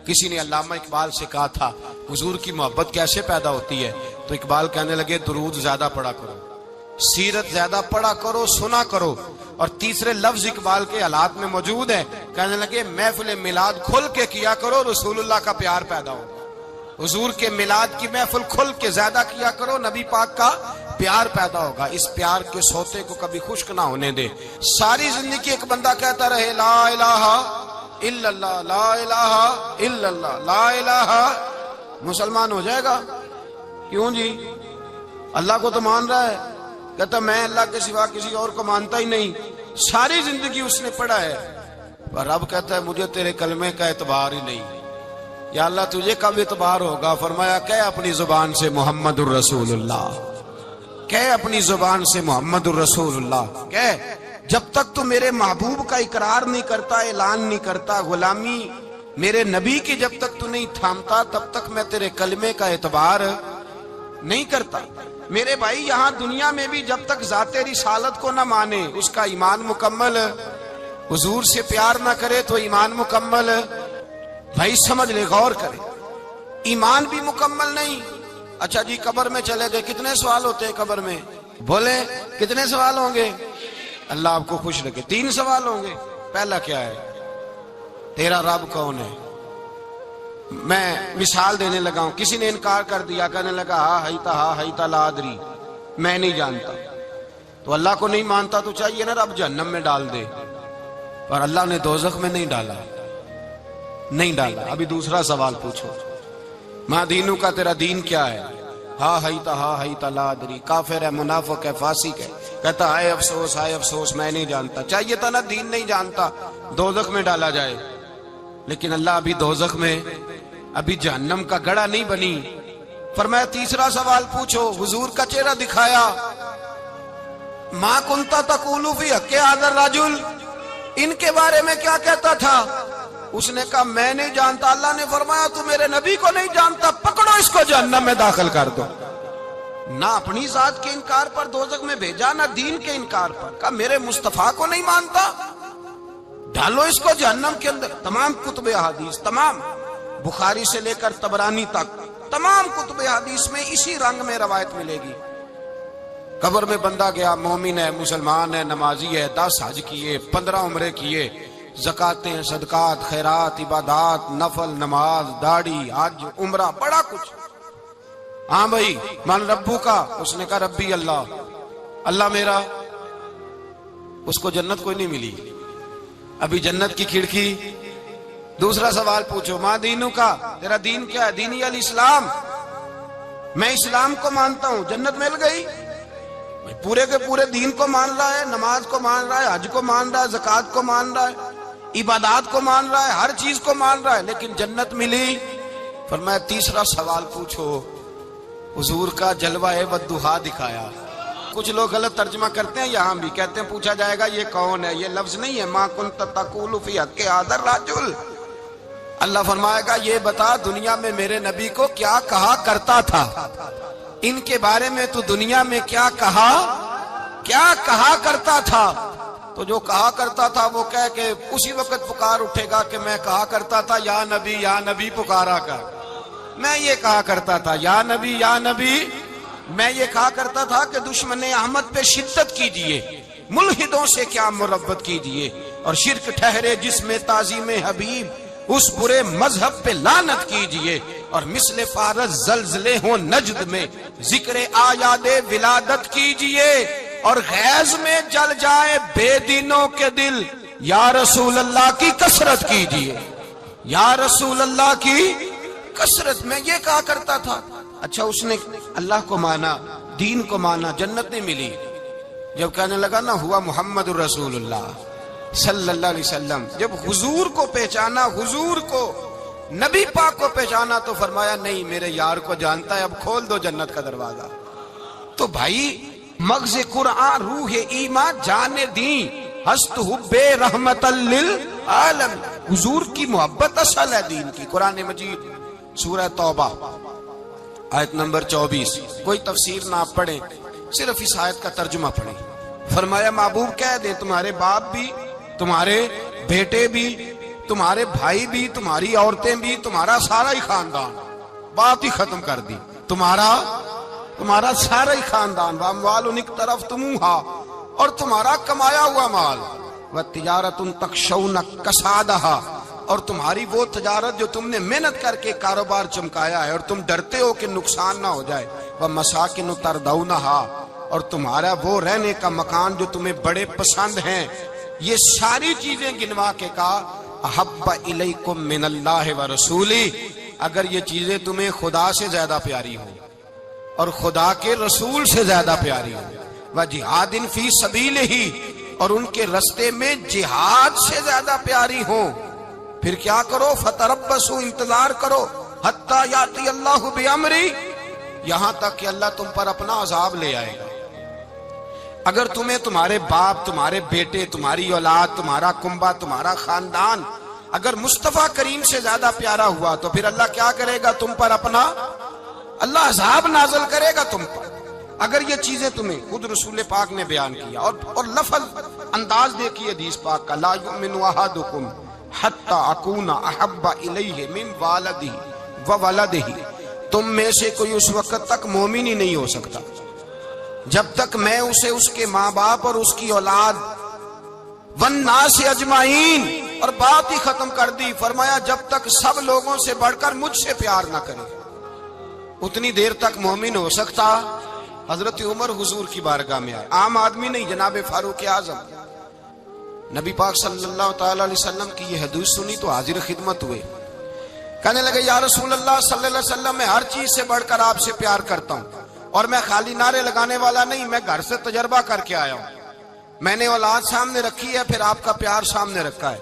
کسی نے علامہ اقبال سے کہا تھا حضور کی محبت کیسے پیدا ہوتی ہے، تو اقبال کہنے لگے درود زیادہ پڑھا کرو، سیرت زیادہ پڑھا کرو، سنا کرو. اور تیسرے لفظ اقبال کے حالات میں موجود ہے، کہنے لگے محفل میلاد کھل کے کیا کرو، رسول اللہ کا پیار پیدا ہوگا. حضور کے میلاد کی محفل کھل کے زیادہ کیا کرو، نبی پاک کا پیار پیدا ہوگا. اس پیار کے سوتے کو کبھی خشک نہ ہونے دے. ساری زندگی ایک بندہ کہتا رہے لا الہ الا اللہ، لا الہ الا اللہ، لا الہ، مسلمان ہو جائے گا. کیوں جی؟ اللہ کو تو مان رہا ہے، کہتا میں اللہ کے سوا کسی اور کو مانتا ہی نہیں. ساری زندگی اس نے پڑھا ہے، پر رب کہتا ہے مجھے تیرے کلمے کا اعتبار ہی نہیں. یا اللہ تجھے کب اعتبار ہوگا؟ فرمایا کہ اپنی زبان سے محمد الرسول اللہ، کہ اپنی زبان سے محمد الرسول اللہ، کہ جب تک تو میرے محبوب کا اقرار نہیں کرتا، اعلان نہیں کرتا، غلامی میرے نبی کی جب تک تو نہیں تھامتا، تب تک میں تیرے کلمے کا اعتبار نہیں کرتا. میرے بھائی یہاں دنیا میں بھی جب تک ذات رسالت کو نہ مانے، اس کا ایمان مکمل، حضور سے پیار نہ کرے تو ایمان مکمل، بھائی سمجھ لے، غور کرے، ایمان بھی مکمل نہیں. اچھا جی قبر میں چلے گئے، کتنے سوال ہوتے ہیں قبر میں؟ بولے کتنے سوال ہوں گے؟ اللہ آپ کو خوش رکھے. 3 سوال ہوں گے. پہلا کیا ہے؟ تیرا رب کون ہے؟ میں مثال دینے لگا ہوں. کسی نے انکار کر دیا، کہنے لگا ہا ہیتا لا ادری، میں نہیں جانتا. تو اللہ کو نہیں مانتا تو چاہیے نا رب جہنم میں ڈال دے، پر اللہ نے دوزخ میں نہیں ڈالا، نہیں ڈالا. ابھی دوسرا سوال پوچھو، ماں دینو کا تیرا دین کیا ہے؟ ہا ہیتا لا ادری. کافر ہے، منافق ہے، فاسق ہے، کہتا ہائے افسوس، ہائے افسوس، میں نہیں جانتا. چاہیے تھا نا دین نہیں جانتا دوزخ میں ڈالا جائے. لیکن اللہ ابھی دوزخ میں، ابھی جہنم کا گڑھا نہیں بنی. فرمایا تیسرا سوال پوچھو، حضور کا چہرہ دکھایا، ما کنتا تقول فی حق ھذا الرجل، ان کے بارے میں کیا کہتا تھا؟ اس نے کہا میں نہیں جانتا. اللہ نے فرمایا تو میرے نبی کو نہیں جانتا، پکڑو اس کو جہنم میں داخل کر دو. نہ اپنی ذات کے انکار پر دوزخ میں بھیجا، نہ دین کے انکار پر. کہا میرے مصطفیٰ کو نہیں مانتا، ڈالو اس کو جہنم کے اندر. تمام کتب احادیث، تمام بخاری سے لے کر طبرانی تک، تمام کتب احادیث میں اسی رنگ میں روایت ملے گی. قبر میں بندہ گیا، مومن ہے، مسلمان ہے، نمازی ہے، 10 حج کیے، 15 عمرے کیے، زکاتیں، صدقات، خیرات، عبادات، نفل، نماز، داڑھی، حج، عمرہ، بڑا کچھ. ہاں بھائی من ربو کا، اس نے کہا ربی اللہ، اللہ میرا. اس کو جنت کوئی نہیں ملی، ابھی جنت کی کھڑکی. دوسرا سوال پوچھو، ماں دینو کا تیرا دین کیا ہے؟ دینی الاسلام، میں اسلام کو مانتا ہوں. جنت مل گئی. پورے کے پورے دین کو مان رہا ہے، نماز کو مان رہا ہے، حج کو مان رہا ہے، زکات کو مان رہا ہے، عبادات کو مان رہا ہے، ہر چیز کو مان رہا ہے، لیکن جنت ملی. فرمایا تیسرا سوال پوچھو، حضور کا جلوہ والضحیٰ دکھایا. کچھ لوگ غلط ترجمہ کرتے ہیں، یہاں بھی کہتے ہیں پوچھا جائے گا یہ کون ہے. یہ لفظ نہیں ہے ما کنت تقول فی حق ھذا الرجل. اللہ فرمائے گا یہ بتا دنیا میں میرے نبی کو کیا کہا کرتا تھا، ان کے بارے میں تو دنیا میں کیا کہا کرتا تھا. تو جو کہا کرتا تھا وہ کہہ کہ اسی وقت پکار اٹھے گا کہ میں کہا کرتا تھا یا نبی پکارا کر. میں یہ کہا کرتا تھا یا نبی. میں یہ کہا کرتا تھا کہ دشمن احمد پہ شدت کیجئے، ملحدوں سے کیا مربت کیجئے، اور شرک ٹھہرے جس میں تعظیم حبیب، اس برے مذہب پہ لعنت کیجئے. اور مثل فارس زلزلے ہوں نجد میں، ذکر آیاد ولادت کیجئے. اور غیظ میں جل جائے بے دینوں کے دل، یا رسول اللہ کی کثرت کیجئے، یا رسول اللہ کی کثرت. میں یہ کہا کرتا تھا. اچھا اس نے اللہ کو مانا، دین کو مانا، جنت نہیں ملی. جب کہنے لگا نا ہوا محمد الرسول اللہ صلی اللہ علیہ وسلم، جب حضور کو پہچانا، حضور کو، نبی پاک کو پہچانا، تو فرمایا نہیں میرے یار کو جانتا ہے، اب کھول دو جنت کا دروازہ. تو بھائی مغز قرآن، روح ایمان، جان دین، ہست حب رحمت للعالم. حضور کی محبت اصل ہے دین کی. قرآن مجید سورہ توبہ آیت نمبر 24. کوئی تفسیر نہ آپ پڑھیں، صرف اس آیت کا ترجمہ پڑھیں. فرمایا محبوب کہہ دیں تمہارے باپ بھی، تمہارے بیٹے بھی، تمہارے بھائی بھی، تمہاری عورتیں بھی، تمہارا سارا ہی خاندان، بات ہی ختم کر دی، تمہارا سارا ہی خاندان، واموال اقترفتموہا، اور تمہارا کمایا ہوا مال، وتجارۃ تخشون کسادہا، اور تمہاری وہ تجارت جو تم نے محنت کر کے کاروبار چمکایا ہے اور تم ڈرتے ہو کہ نقصان نہ ہو جائے، ومساکن ترضونہا، اور تمہارا وہ رہنے کا مکان جو تمہیں بڑے پسند ہیں، یہ ساری چیزیں گنوا کے کہا احب الیکم من اللہ ورسولہ، اگر یہ چیزیں تمہیں خدا سے زیادہ پیاری ہوں اور خدا کے رسول سے زیادہ پیاری ہوں، وجہاد فی سبیلہ، اور ان کے رستے میں جہاد سے زیادہ پیاری ہوں، پھر کیا کرو؟ فتربصوا، انتظار کرو، حتی یاتی اللہ بامری، یہاں تک کہ اللہ تم پر اپنا عذاب لے آئے گا۔ اگر تمہیں تمہارے باپ، تمہارے بیٹے، تمہاری اولاد، تمہارا کنبہ، تمہارا خاندان اگر مصطفیٰ کریم سے زیادہ پیارا ہوا تو پھر اللہ کیا کرے گا؟ تم پر اپنا اللہ عذاب نازل کرے گا تم پر۔ اگر یہ چیزیں تمہیں، خود رسول پاک نے بیان کیا، اور لفظ انداز دیکھیے حدیث پاک کا، لا یؤمن احدکم حتی اکون احب الیہ من والدہ وولدہ، تم میں سے کوئی اس وقت تک مومن ہی نہیں ہو سکتا جب تک میں اسے اس کے ماں باپ اور اس کی اولاد والناس اجمعین، اور بات ہی ختم کر دی، فرمایا جب تک سب لوگوں سے بڑھ کر مجھ سے پیار نہ کرے اتنی دیر تک مومن ہو سکتا۔ حضرت عمر حضور کی بارگاہ میں آئے، عام آدمی نہیں، جناب فاروق اعظم، نبی پاک صلی اللہ تعالی علیہ وسلم کی یہ حدیث سنی تو حاضر خدمت ہوئے، کہنے لگے یا رسول اللہ صلی اللہ علیہ وسلم، میں ہر چیز سے بڑھ کر آپ سے پیار کرتا ہوں، اور میں خالی نعرے لگانے والا نہیں، میں گھر سے تجربہ کر کے آیا ہوں، میں نے اولاد سامنے رکھی ہے، پھر آپ کا پیار سامنے رکھا ہے،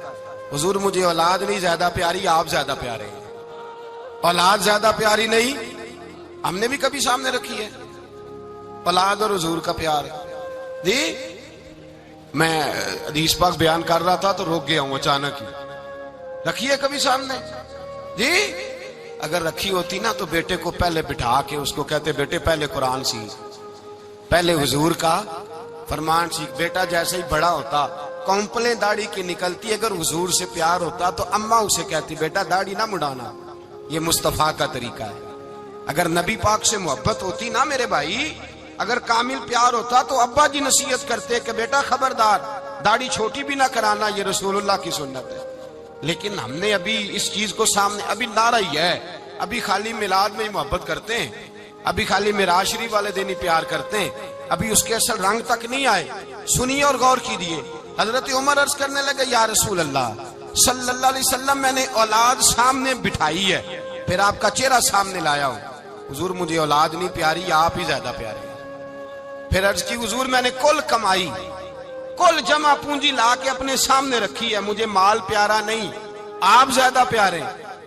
حضور مجھے اولاد نہیں زیادہ پیاری، آپ زیادہ پیارے ہیں، اولاد زیادہ پیاری نہیں، ہم نے بھی کبھی سامنے رکھی ہے اولاد اور حضور کا پیار جی۔ میں حدیث پاک بیان کر رہا تھا تو روک گیا ہوں اچانک ہی، رکھی ہے کبھی سامنے جی؟ اگر رکھی ہوتی نا تو بیٹے کو پہلے بٹھا کے اس کو کہتے بیٹے پہلے قرآن سیکھ، پہلے حضور کا فرمان سیکھ۔ بیٹا جیسے ہی بڑا ہوتا، کونپلیں داڑھی کی نکلتی، اگر حضور سے پیار ہوتا تو اماں اسے کہتی بیٹا داڑھی نہ مڑانا، یہ مصطفیٰ کا طریقہ ہے۔ اگر نبی پاک سے محبت ہوتی نا میرے بھائی، اگر کامل پیار ہوتا تو ابا جی نصیحت کرتے کہ بیٹا خبردار داڑھی چھوٹی بھی نہ کرانا، یہ رسول اللہ کی سنت ہے۔ لیکن ہم نے ابھی اس چیز کو سامنے، ابھی نعرہ ہی ہے، ابھی خالی میلاد میں ہی محبت کرتے ہیں، ابھی خالی معراج شریف والے دن ہی پیار کرتے ہیں، ابھی اس کے اصل رنگ تک نہیں آئے۔ سنیے اور غور کیجیے، حضرت عمر عرض کرنے لگے یا رسول اللہ صلی اللہ علیہ وسلم، میں نے اولاد سامنے بٹھائی ہے، پھر آپ کا چہرہ سامنے لایا ہوں، حضور مجھے اولاد نہیں پیاری، آپ ہی زیادہ پیارے۔ پھر عرض کی حضور میں نے کل کمائی، کل جمع پونجی لا کے اپنے سامنے رکھی ہے، مجھے مال پیارا نہیں، آپ زیادہ پیارے۔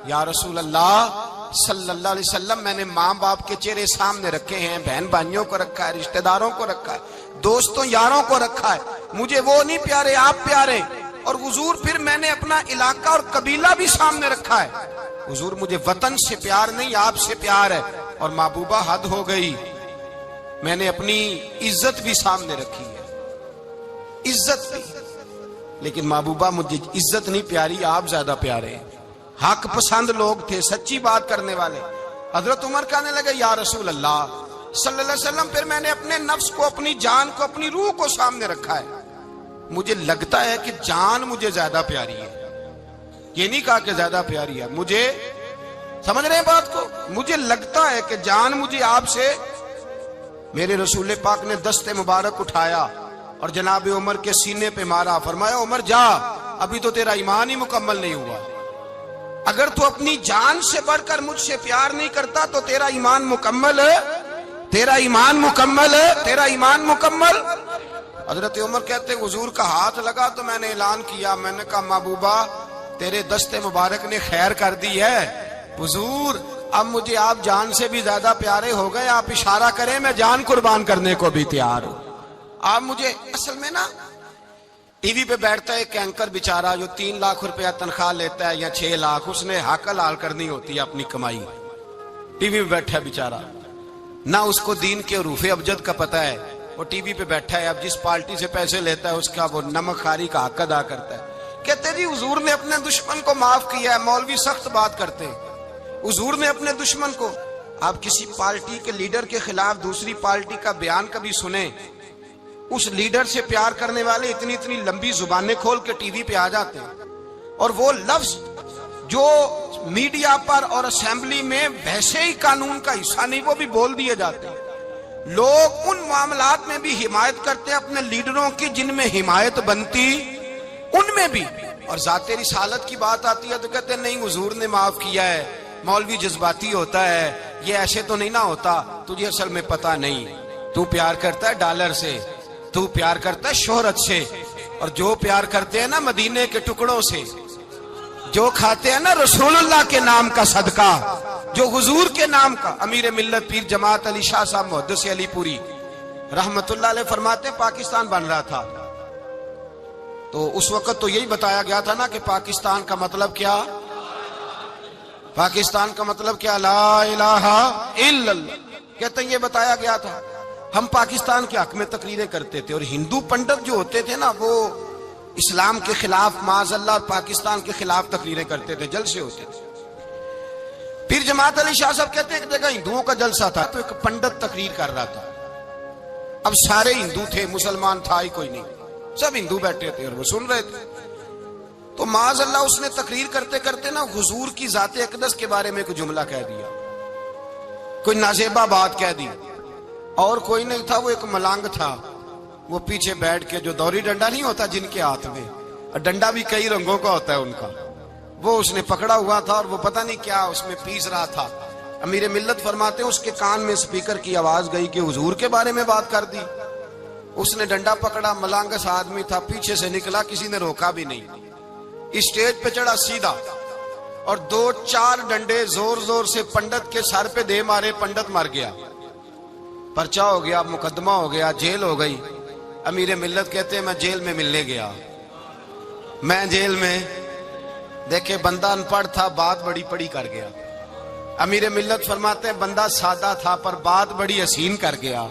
یا رسول اللہ صلی اللہ علیہ وسلم، میں نے ماں باپ کے چہرے سامنے رکھے ہیں، بہن بھائیوں کو رکھا ہے، رشتہ داروں کو رکھا ہے، دوستوں یاروں کو رکھا ہے، مجھے وہ نہیں پیارے، آپ پیارے۔ اور حضور پھر میں نے اپنا علاقہ اور قبیلہ بھی سامنے رکھا ہے، حضور مجھے وطن سے پیار نہیں، آپ سے پیار ہے۔ اور محبوبہ حد ہو گئی، میں نے اپنی عزت بھی سامنے رکھی ہے، عزت بھی، لیکن محبوبہ مجھے عزت نہیں پیاری، آپ زیادہ پیارے ہیں۔ حق پسند لوگ تھے، سچی بات کرنے والے۔ حضرت عمر کہنے لگے یا رسول اللہ صلی اللہ علیہ وسلم، پھر میں نے اپنے نفس کو، اپنی جان کو، اپنی روح کو سامنے رکھا ہے، مجھے لگتا ہے کہ جان مجھے زیادہ پیاری ہے، یہ نہیں کہا کہ زیادہ پیاری ہے، مجھے، سمجھ رہے ہیں بات کو، مجھے لگتا ہے کہ جان مجھے آپ سے۔ میرے رسول پاک نے دست مبارک اٹھایا اور جناب عمر کے سینے پہ مارا، فرمایا عمر جا، ابھی تو تیرا ایمان ہی مکمل نہیں ہوا، اگر تو اپنی جان سے بڑھ کر مجھ سے پیار نہیں کرتا تو تیرا ایمان مکمل ہے، تیرا ایمان مکمل ہے، تیرا ایمان مکمل۔ حضرت عمر کہتے حضور کا ہاتھ لگا تو میں نے اعلان کیا، میں نے کہا محبوبہ تیرے دست مبارک نے خیر کر دی ہے، حضور اب مجھے آپ جان سے بھی زیادہ پیارے ہو گئے، آپ اشارہ کریں میں جان قربان کرنے کو بھی تیار ہوں۔ آپ مجھے، اصل میں نا ٹی وی پہ بیٹھتا ہے ایک اینکر بیچارہ جو 3 لاکھ روپیہ تنخواہ لیتا ہے یا 6 لاکھ، اس نے حق حلال کرنی ہوتی ہے اپنی کمائی، ٹی وی پہ بیٹھا ہے بیچارہ، نہ اس کو دین کے حروف ابجد کا پتہ ہے، وہ ٹی وی پہ بیٹھا ہے، اب جس پارٹی سے پیسے لیتا ہے اس کا وہ نمک خواری کا حق ادا کرتا ہے، کہتے جی حضور نے اپنے دشمن کو معاف کیا ہے. مولوی سخت بات کرتے ہیں. حضور نے اپنے دشمن کو. آپ کسی پارٹی کے لیڈر کے خلاف دوسری پارٹی کا بیان کبھی سنیں, اس لیڈر سے پیار کرنے والے اتنی اتنی لمبی زبانیں کھول کے ٹی وی پہ آ جاتے ہیں, اور وہ لفظ جو میڈیا پر اور اسمبلی میں ویسے ہی قانون کا حصہ نہیں وہ بھی بول دیے جاتے ہیں. لوگ ان معاملات میں بھی حمایت کرتے ہیں اپنے لیڈروں کی جن میں حمایت بنتی ان میں بھی, اور ذات رسالت کی بات آتی ہے تو کہتے ہیں نہیں حضور نے معاف کیا ہے. مولوی جذباتی ہوتا ہے, یہ ایسے تو نہیں نہ ہوتا, تجھے اصل میں پتا نہیں. تو پیار کرتا ہے ڈالر سے, تو پیار کرتا ہے شہرت سے, اور جو پیار کرتے ہیں نا مدینے کے ٹکڑوں سے, جو کھاتے ہیں نا رسول اللہ کے نام کا صدقہ, جو حضور کے نام کا. امیر ملت پیر جماعت علی شاہ صاحب محدث علی پوری رحمت اللہ علیہ فرماتے ہیں پاکستان بن رہا تھا تو اس وقت تو یہی بتایا گیا تھا نا کہ پاکستان کا مطلب کیا, پاکستان کا مطلب کیا, لا الہ الا اللہ. کہتے ہیں یہ بتایا گیا تھا. ہم پاکستان کے حق میں تقریریں کرتے تھے, اور ہندو پنڈت جو ہوتے تھے نا وہ اسلام کے خلاف معاذ اللہ اور پاکستان کے خلاف تقریریں کرتے تھے, جلسے ہوتے تھے. پھر جماعت علی شاہ صاحب کہتے ہیں ایک جگہ ہندوؤں کا جلسہ تھا تو ایک پنڈت تقریر کر رہا تھا. اب سارے ہندو تھے, مسلمان تھا ہی کوئی نہیں, سب ہندو بیٹھے تھے اور وہ سن رہے تھے. تو معاذ اللہ اس نے تقریر کرتے کرتے نا حضور کی ذات اقدس کے بارے میں کوئی جملہ کہہ دیا, کوئی نازیبہ بات کہہ دی. اور کوئی نہیں تھا, وہ ایک ملانگ تھا, وہ پیچھے بیٹھ کے, جو دوری ڈنڈا نہیں ہوتا جن کے ہاتھ میں, اور ڈنڈا بھی کئی رنگوں کا ہوتا ہے ان کا, وہ اس نے پکڑا ہوا تھا اور وہ پتہ نہیں کیا اس میں پیس رہا تھا. امیر ملت فرماتے ہیں اس کے کان میں سپیکر کی آواز گئی کہ حضور کے بارے میں بات کر دی. اس نے ڈنڈا پکڑا, ملانگس آدمی تھا, پیچھے سے نکلا, کسی نے روکا بھی نہیں, اسٹیج پہ چڑھا سیدھا, اور 2-4 ڈنڈے زور زور سے پنڈت کے سر پہ دے مارے. پنڈت مر گیا, پرچہ ہو گیا, مقدمہ ہو گیا, جیل ہو گئی. امیر ملت کہتے ہیں میں جیل میں ملنے گیا, میں جیل میں دیکھے بندہ ان پڑھ تھا, بات بڑی پڑی کر گیا. امیر ملت فرماتے ہیں بندہ سادہ تھا پر بات بڑی حسین کر گیا,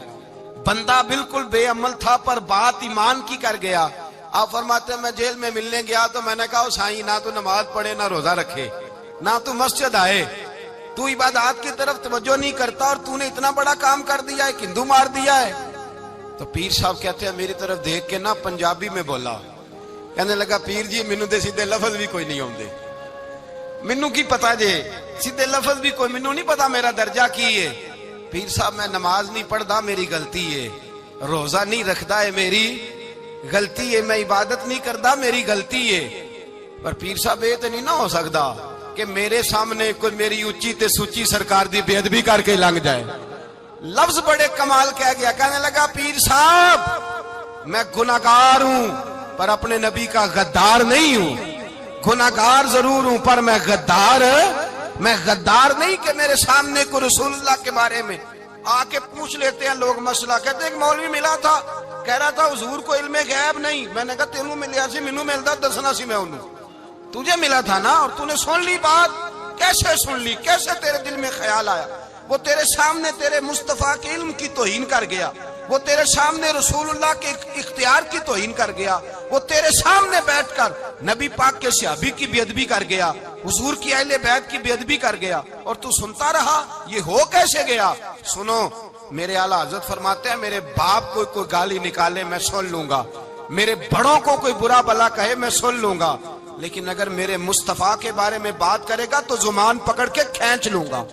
بندہ بالکل بے عمل تھا پر بات ایمان کی کر گیا. آپ فرماتے ہیں میں جیل میں ملنے گیا تو میں نے کہا سائیں نہ تو نماز پڑھے, نہ روزہ رکھے, نہ تو مسجد آئے, تو عبادات کی طرف توجہ نہیں کرتا, اور تو نے اتنا بڑا کام کر دیا ہے, ہندو مار دیا ہے. تو پیر صاحب کہتے ہیں میری طرف دیکھ کے نا پنجابی میں بولا, کہنے لگا پیر جی مینوں دے سیدھے لفظ بھی کوئی نہیں ہوندے, مینوں کی پتا جے سیدھے لفظ بھی کوئی, مینوں نہیں پتا میرا درجہ کی ہے. پیر صاحب میں نماز نہیں پڑھدا میری غلطی ہے, روزہ نہیں رکھدا ہے میری غلطی ہے, میں عبادت نہیں کردا میری غلطی ہے. پر پیر صاحب یہ تو نہیں نہ ہو سکدا کہ میرے سامنے کوئی میری اونچی تے سچی سرکار دی بے ادبی کر کے لنگ جائے. لفظ بڑے کمال کہہ گیا, کہنے لگا پیر صاحب میں گناہگار ہوں پر اپنے نبی کا غدار نہیں ہوں, گناہگار ضرور ہوں پر میں غدار نہیں کہ میرے سامنے کو رسول اللہ کے بارے میں آ کے پوچھ لیتے ہیں لوگ مسئلہ. کہتے ہیں ایک مولوی ملا تھا, کہہ رہا تھا حضور کو علم غیب نہیں. میں نے کہا تینوں ملیا سی, مینوں ملدا دسنا سی, میں انہوں تجھے ملا تھا نا, اور تو نے سن لی بات. کیسے سن لی, کیسے تیرے دل میں خیال آیا؟ وہ تیرے سامنے تیرے مصطفیٰ کے علم کی توہین کر گیا, وہ تیرے سامنے رسول اللہ کے اختیار کی توہین کر گیا, وہ تیرے سامنے بیٹھ کر نبی پاک کے صحابی کی بے ادبی کر گیا, حضور کی اہل بیت کی بے ادبی کر گیا, اور تو سنتا رہا. یہ ہو کیسے گیا؟ سنو, میرے اعلیٰ حضرت فرماتے ہیں میرے باپ کو کوئی گالی نکالے میں سن لوں گا, میرے بڑوں کو کوئی برا بلا کہے میں سن لوں گا, لیکن اگر میرے مصطفیٰ کے بارے میں بات کرے گا تو زبان پکڑ کے کھینچ لوں گا,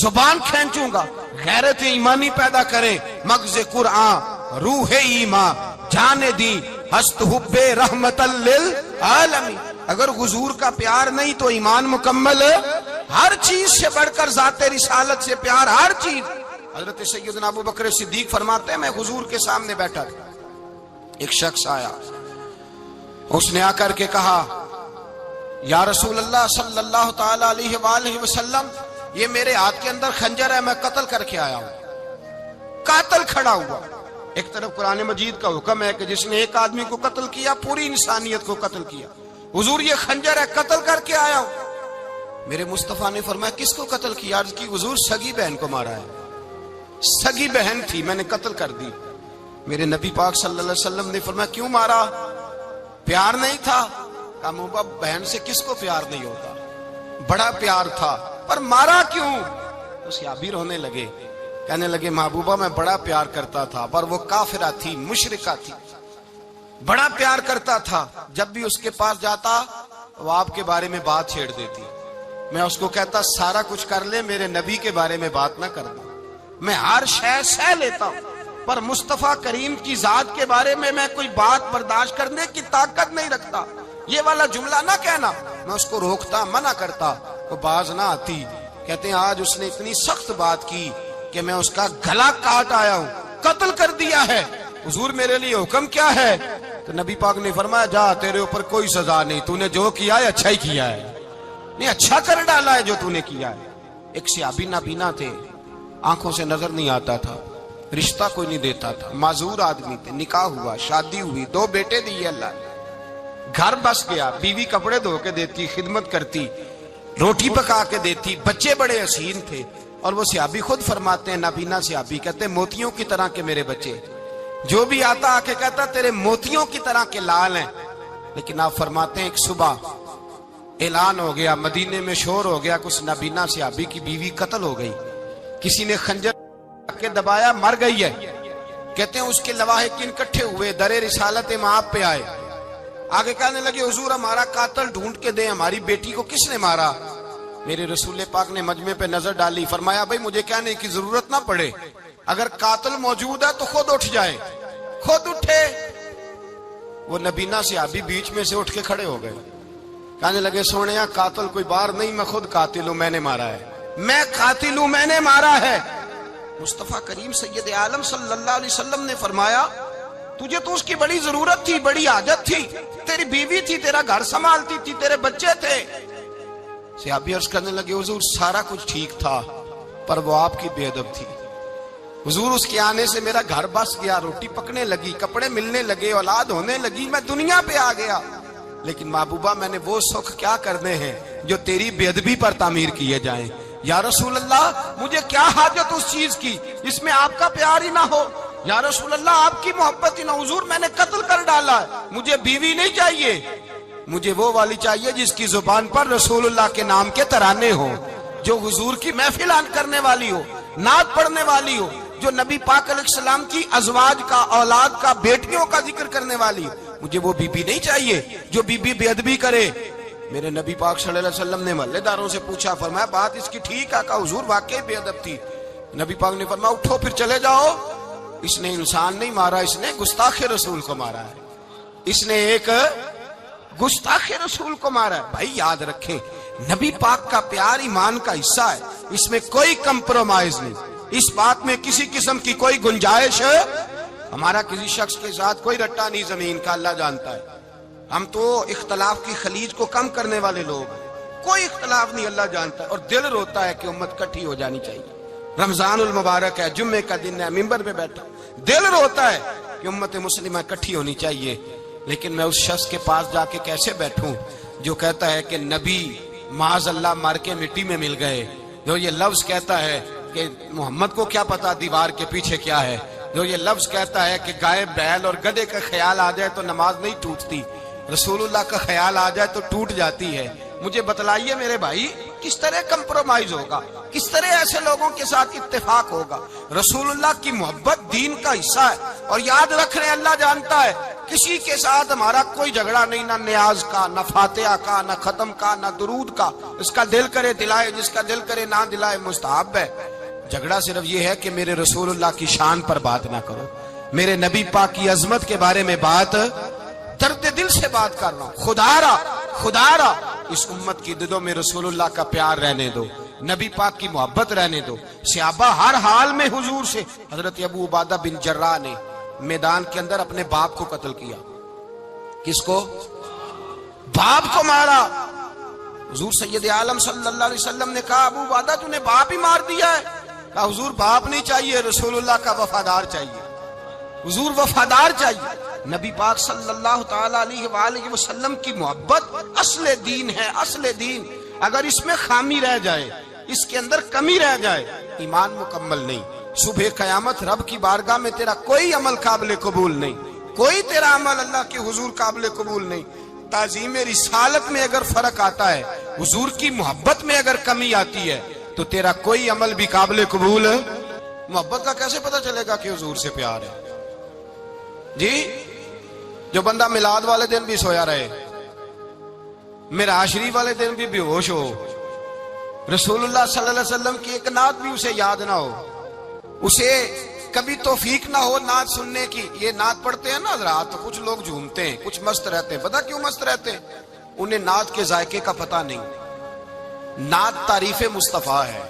زبان کھینچوں گا. غیرت ایمانی پیدا کرے مغز قرآن روح ایمان جانے دی ہست حب رحمت للعالمین. اگر حضور کا پیار نہیں تو ایمان مکمل, ہر چیز سے بڑھ کر ذات رسالت سے پیار, ہر چیز. حضرت سیدنا ابو بکر صدیق فرماتے ہیں میں حضور کے سامنے بیٹھا تھا, ایک شخص آیا, اس نے آ کر کے کہا یا رسول اللہ صلی اللہ تعالی علیہ وآلہ وسلم, یہ میرے ہاتھ کے اندر خنجر ہے, میں قتل کر کے آیا ہوں. قاتل کھڑا ہوا. ایک طرف قرآن مجید کا حکم ہے کہ جس نے ایک آدمی کو قتل کیا پوری انسانیت کو قتل کیا. حضور یہ خنجر ہے, قتل کر کے آیا ہوں. میرے مصطفیٰ نے فرمایا کس کو قتل کیا؟ عرض کی حضور سگی بہن کو مارا ہے, سگی بہن تھی میں نے قتل کر دی. میرے نبی پاک صلی اللہ علیہ وسلم نے فرمایا کیوں مارا؟ پیار نہیں تھا؟ کہا محبوبہ بہن سے کس کو پیار نہیں ہوتا، بڑا پیار تھا، پر مارا کیوں؟ تو صحابی رونے لگے، کہنے لگے محبوبہ میں بڑا پیار کرتا تھا، پر وہ کافرہ تھی، مشرکہ تھی، بڑا پیار کرتا تھا، جب بھی اس کے پاس جاتا وہ آپ کے بارے میں بات چھیڑ دیتی، میں اس کو کہتا سارا کچھ کر لے میرے نبی کے بارے میں بات نہ کر دو، میں ہر شے سہ لیتا ہوں، پر مصطفیٰ کریم کی ذات کے بارے میں کوئی بات برداشت کرنے کی طاقت نہیں رکھتا، یہ والا جملہ نہ کہنا۔ میں اس کو روکتا، منع کرتا، وہ باز نہ آتی۔ کہتے ہیں آج اس نے اتنی سخت بات کی کہ میں اس کا گلا کاٹ آیا ہوں، قتل کر دیا ہے، حضور میرے لیے حکم کیا ہے؟ تو نبی پاک نے فرمایا جا، تیرے اوپر کوئی سزا نہیں، تو نے جو کیا ہے اچھا ہی کیا ہے، نہیں اچھا کر ڈالا ہے جو تو نے کیا ہے۔ ایک صحابی نابینا تھے، آنکھوں سے نظر نہیں آتا تھا، رشتہ کوئی نہیں دیتا تھا، معذور آدمی تھے، نکاح ہوا، شادی ہوئی، 2 بیٹے دیے اللہ نے، گھر بس گیا، بیوی کپڑے دھو کے دیتی، خدمت کرتی، روٹی پکا کے دیتی، بچے بڑے حسین تھے، اور وہ صحابی خود فرماتے ہیں، نابینا صحابی کہتے ہیں موتیوں کی طرح کے میرے بچے، جو بھی آتا آ کے کہتا تیرے موتیوں کی طرح کے لال ہیں۔ لیکن آپ فرماتے ہیں ایک صبح اعلان ہو گیا، مدینے میں شور ہو گیا، کچھ نابینا صحابی کی بیوی قتل ہو گئی، کسی نے خنجر کے دبایا، مر گئی ہے۔ کہتے ہیں اس کے لواحقین اکٹھے ہوئے، در رسالت مآب پہ آئے، آگے کہنے لگے حضور ہمارا قاتل ڈھونڈ کے دیں، ہماری بیٹی کو کس نے مارا؟ میرے رسول پاک نے مجمع پہ نظر ڈالی، فرمایا بھائی مجھے کہنے کی ضرورت نہ پڑے، اگر قاتل موجود ہے تو خود اٹھ جائے۔ خود اٹھے، وہ نبینا صحابی بیچ میں سے اٹھ کے کھڑے ہو گئے، کہنے لگے سونیا قاتل کوئی باہر نہیں، میں خود قاتل ہوں، میں نے مارا ہے، میں قاتل ہوں، میں نے مارا ہے۔ مصطفیٰ کریم سید عالم صلی اللہ علیہ وسلم نے فرمایا تجھے تو اس کی بڑی ضرورت تھی، بڑی حاجت تھی، تیری بیوی تھی، تیرا گھر سنبھالتی تھی، تیرے بچے تھے۔ صحابی عرض کرنے لگے حضور سارا کچھ ٹھیک تھا، پر وہ آپ کی بے ادب تھی، حضور اس کے آنے سے میرا گھر بس گیا، روٹی پکنے لگی، کپڑے ملنے لگے، اولاد ہونے لگی، میں دنیا پہ آ گیا، لیکن محبوبہ میں نے وہ سکھ کیا کرنے ہیں جو تیری بے ادبی پر تعمیر کیے جائیں۔ یا رسول اللہ مجھے کیا حاجت اس چیز کی جس میں آپ کا پیار ہی نہ ہو، یا رسول اللہ آپ کی محبت ہی نہ، حضور میں نے قتل کر ڈالا ہے، مجھے بیوی نہیں چاہیے، مجھے وہ والی چاہیے جس کی زبان پر رسول اللہ کے نام کے ترانے ہو، جو حضور کی محفل کرنے والی ہو، نعت پڑھنے والی ہو، جو نبی پاک علیہ السلام کی ازواج کا، اولاد کا، بیٹیوں کا ذکر کرنے والی ہو، مجھے وہ بیوی نہیں چاہیے جو بیوی بے ادبی کرے۔ میرے نبی پاک صلی اللہ علیہ وسلم نے محلے داروں سے پوچھا، فرمایا بات اس کی ٹھیک ہے؟ کہا حضور واقعی بے ادب تھی۔ نبی پاک نے فرمایا اٹھو پھر چلے جاؤ، اس نے انسان نہیں مارا، اس نے گستاخ رسول کو مارا ہے، اس نے ایک گستاخ رسول کو مارا ہے۔ بھائی یاد رکھیں نبی پاک کا پیار ایمان کا حصہ ہے، اس میں کوئی کمپرومائز نہیں، اس بات میں کسی قسم کی کوئی گنجائش ہے۔ ہمارا کسی شخص کے ساتھ کوئی رٹا نہیں زمین کا، اللہ جانتا ہے، ہم تو اختلاف کی خلیج کو کم کرنے والے لوگ ہیں، کوئی اختلاف نہیں، اللہ جانتا ہے، اور دل روتا ہے کہ امت کٹھی ہو جانی چاہیے۔ رمضان المبارک ہے، جمعے کا دن ہے، منبر پہ بیٹھا، دل روتا ہے کہ امت مسلمہ کٹھی ہونی چاہیے، لیکن میں اس شخص کے پاس جا کے کیسے بیٹھوں جو کہتا ہے کہ نبی معاذ اللہ مر کے مٹی میں مل گئے، جو یہ لفظ کہتا ہے کہ محمد کو کیا پتا دیوار کے پیچھے کیا ہے، جو یہ لفظ کہتا ہے کہ گائے بیل اور گدھے کا خیال آ جائے تو نماز نہیں ٹوٹتی، رسول اللہ کا خیال آ جائے تو ٹوٹ جاتی ہے۔ مجھے بتلائیے میرے بھائی کس طرح کمپرومائز ہوگا، کس طرح ایسے لوگوں کے ساتھ اتفاق ہوگا؟ رسول اللہ کی محبت دین کا حصہ ہے، اور یاد رکھ رہے ہیں اللہ جانتا ہے کسی کے ساتھ ہمارا کوئی جھگڑا نہیں، نہ نیاز کا، نہ فاتحہ کا، نہ ختم کا، نہ درود کا، اس کا دل کرے دلائے، جس کا دل کرے نہ دلائے، مستحب ہے۔ جھگڑا صرف یہ ہے کہ میرے رسول اللہ کی شان پر بات نہ کرو، میرے نبی پاک کی عظمت کے بارے میں بات، درد دل سے بات کر رہا ہوں، خدا را اس امت کی دلوں میں رسول اللہ کا پیار رہنے دو، نبی پاک کی محبت رہنے دو۔ صحابہ ہر حال میں حضور سے، حضرت ابو عبادہ بن جراح نے میدان کے اندر اپنے باپ کو قتل کیا، کس کو؟ باپ کو مارا۔ حضور سید عالم صلی اللہ علیہ وسلم نے کہا ابو عبادہ تو نے باپ ہی مار دیا ہے؟ کہا حضور باپ نہیں چاہیے، رسول اللہ کا وفادار چاہیے، حضور وفادار چاہیے۔ نبی پاک صلی اللہ تعالی علیہ وآلہ وسلم کی محبت اصل دین ہے، اصل دین۔ اگر اس میں خامی رہ جائے، اس کے اندر کمی رہ جائے، ایمان مکمل نہیں۔ صبح قیامت رب کی بارگاہ میں تیرا کوئی عمل قابل قبول نہیں، کوئی تیرا عمل اللہ کے حضور قابل قبول نہیں۔ تعظیم رسالت میں اگر فرق آتا ہے، حضور کی محبت میں اگر کمی آتی ہے، تو تیرا کوئی عمل بھی قابل قبول ہے۔ محبت کا کیسے پتہ چلے گا کہ حضور سے پیار ہے؟ جی، جو بندہ میلاد والے دن بھی سویا رہے، معراج شریف والے دن بھی بے ہوش ہو، رسول اللہ صلی اللہ علیہ وسلم کی ایک نعت بھی اسے یاد نہ ہو، اسے کبھی توفیق نہ ہو نعت سننے کی۔ یہ نعت پڑھتے ہیں نا حضرات، تو کچھ لوگ جھومتے ہیں، کچھ مست رہتے ہیں۔ پتہ کیوں مست رہتے ہیں؟ انہیں نعت کے ذائقے کا پتہ نہیں۔ نعت تعریف مصطفیٰ ہے،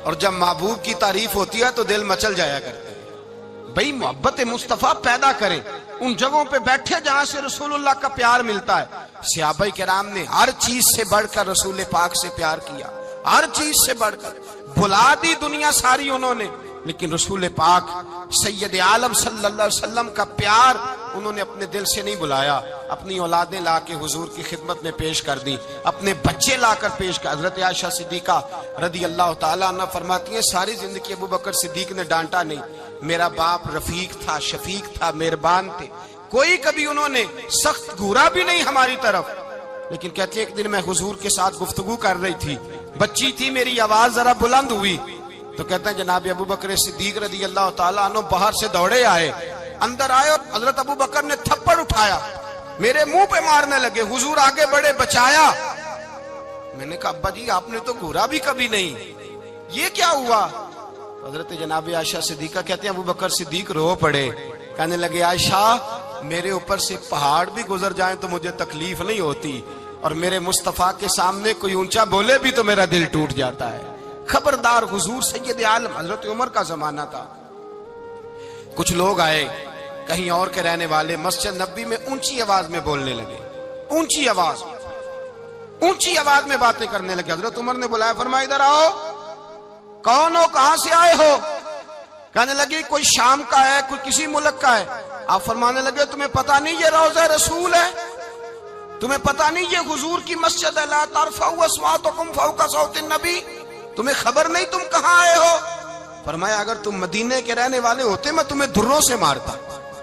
اور جب محبوب کی تعریف ہوتی ہے تو دل مچل جایا کرتے ہیں۔ بھئی محبت مصطفیٰ پیدا کریں، ان جگہوں پہ بیٹھے جہاں سے رسول اللہ کا پیار ملتا ہے۔ صحابہ کرام نے ہر چیز سے بڑھ کر رسول پاک سے پیار کیا، ہر چیز سے بڑھ کر۔ بھلا دی دنیا ساری انہوں نے، لیکن رسول پاک سید عالم صلی اللہ علیہ وسلم کا پیار انہوں نے اپنے دل سے نہیں بلایا۔ اپنی اولادیں لا کے حضور کی خدمت میں پیش کر دی، اپنے بچے لا کر پیش کر۔ حضرت عائشہ صدیقہ رضی اللہ تعالیٰ عنہ فرماتی ہیں ساری زندگی ابو بکر صدیق نے ڈانٹا نہیں، میرا باپ رفیق تھا، شفیق تھا، مہربان تھے، کوئی کبھی انہوں نے سخت گھورا بھی نہیں ہماری طرف۔ لیکن کہتے ہیں ایک دن میں حضور کے ساتھ گفتگو کر رہی تھی، بچی تھی، میری آواز ذرا بلند ہوئی، تو کہتے ہیں جناب ابو بکر صدیق رضی اللہ تعالیٰ عنہ باہر سے دوڑے آئے، اندر آئے اور حضرت ابو بکر نے تھپڑ اٹھایا، میرے منہ پہ مارنے لگے۔ حضور آگے بڑھے، بچایا۔ میں نے کہا ابا جی آپ نے تو گھورا بھی کبھی نہیں، یہ کیا ہوا؟ حضرت جناب عائشہ صدیقہ کہتے ہیں ابو بکر صدیق رو پڑے، کہنے لگے عائشہ میرے اوپر سے پہاڑ بھی گزر جائیں تو مجھے تکلیف نہیں ہوتی، اور میرے مصطفیٰ کے سامنے کوئی اونچا بولے بھی تو میرا دل ٹوٹ جاتا ہے۔ خبردار، حضور سید عالم، حضرت عمر کا زمانہ تھا، کچھ لوگ آئے کہیں اور کے رہنے والے، مسجد نبوی میں اونچی آواز میں بولنے لگے، اونچی آواز میں باتیں کرنے لگے۔ حضرت عمر نے بلایا، فرمایا ادھر آؤ، کون ہو، کہاں سے آئے ہو؟ کہنے لگے کوئی شام کا ہے، کوئی کسی ملک کا ہے۔ آپ فرمانے لگے تمہیں پتہ نہیں یہ روضہ رسول ہے؟ تمہیں پتہ نہیں یہ حضور کی مسجد ہے؟ لا ترفعوا اصواتکم فوق صوت النبی، تمہیں خبر نہیں تم کہاں آئے ہو؟ فرمایا اگر تم مدینے کے رہنے والے ہوتے میں تمہیں دھروں سے مارتا،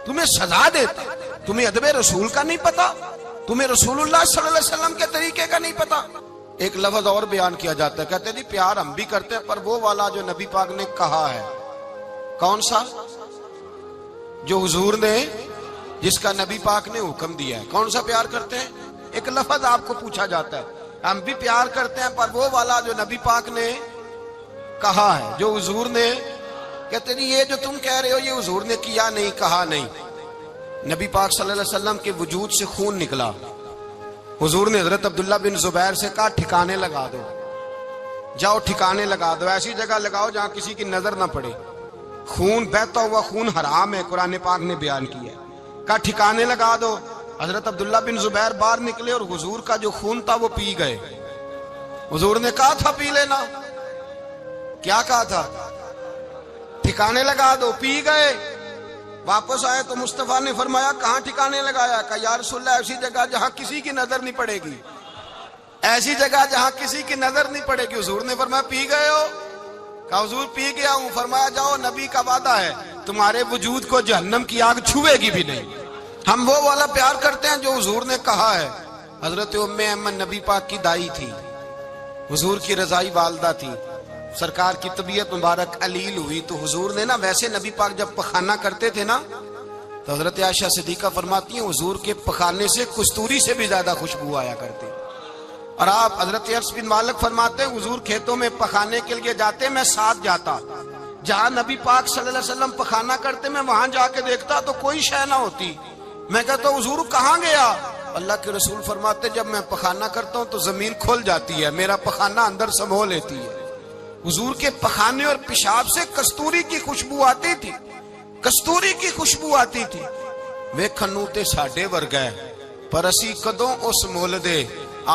تمہیں سزا دیتا۔ تمہیں ادب رسول کا نہیں پتا، تمہیں رسول اللہ صلی اللہ علیہ وسلم کے طریقے کا نہیں پتا۔ ایک لفظ اور بیان کیا جاتا ہے، کہتے ہیں جی پیار ہم بھی کرتے ہیں، پر وہ والا جو نبی پاک نے کہا ہے۔ کون سا؟ جو حضور نے، جس کا نبی پاک نے حکم دیا ہے۔ کون سا پیار کرتے ہیں؟ ایک لفظ آپ کو پوچھا جاتا ہے، ہم بھی پیار کرتے ہیں پر وہ والا جو نبی پاک نے کہا ہے، جو حضور نے۔ کہتے ہیں یہ جو تم کہہ رہے ہو یہ حضور نے کیا نہیں، کہا نہیں۔ نبی پاک صلی اللہ علیہ وسلم کے وجود سے خون نکلا، حضور نے حضرت عبداللہ بن زبیر سے کہا ٹھکانے لگا دو، جاؤ ٹھکانے لگا دو، ایسی جگہ لگاؤ جہاں کسی کی نظر نہ پڑے۔ خون بہتا ہوا خون حرام ہے، قرآن پاک نے بیان کیا ہے، کہا ٹھکانے لگا دو۔ حضرت عبداللہ بن زبیر باہر نکلے اور حضور کا جو خون تھا وہ پی گئے۔ حضور نے کہا تھا پی لینا، کیا کہا تھا؟ ٹھکانے لگا دو، پی گئے۔ واپس آئے تو مصطفیٰ نے فرمایا کہاں ٹھکانے لگایا؟ کہا یا رسول اللہ ایسی جگہ جہاں کسی کی نظر نہیں پڑے گی، ایسی جگہ جہاں کسی کی نظر نہیں پڑے گی۔ حضور نے فرمایا پی گئے ہو؟ کہا حضور پی گیا ہوں۔ فرمایا جاؤ نبی کا وعدہ ہے تمہارے وجود کو جہنم کی آگ چھوئے گی بھی نہیں۔ ہم وہ والا پیار کرتے ہیں جو حضور نے کہا ہے۔ حضرت ام ایمن نبی پاک کی دائی تھی، حضور کی رضائی والدہ تھی، سرکار کی طبیعت مبارک علیل ہوئی تو حضور نے نا، ویسے نبی پاک جب پخانہ کرتے تھے نا تو حضرت عائشہ صدیقہ فرماتی ہیں حضور کے پخانے سے کستوری سے بھی زیادہ خوشبو آیا کرتی۔ اور آپ حضرت انس بن مالک فرماتے ہیں حضور کھیتوں میں پخانے کے لیے جاتے، میں ساتھ جاتا، جہاں نبی پاک صلی اللہ علیہ وسلم پخانہ کرتے میں وہاں جا کے دیکھتا تو کوئی شے نہ ہوتی۔ میں کہتا ہوں حضور کہاں گیا؟ اللہ کے رسول فرماتے جب میں پخانہ کرتا ہوں تو زمین کھل جاتی ہے، میرا پخانہ اندر سمو لیتی ہے۔ حضور کے پخانے اور پیشاب سے کستوری کی خوشبو آتی تھی، کستوری کی خوشبو آتی تھی۔ ویکھن تے ساڈے ورگا ہے پر اسی کدوں اس مول دے،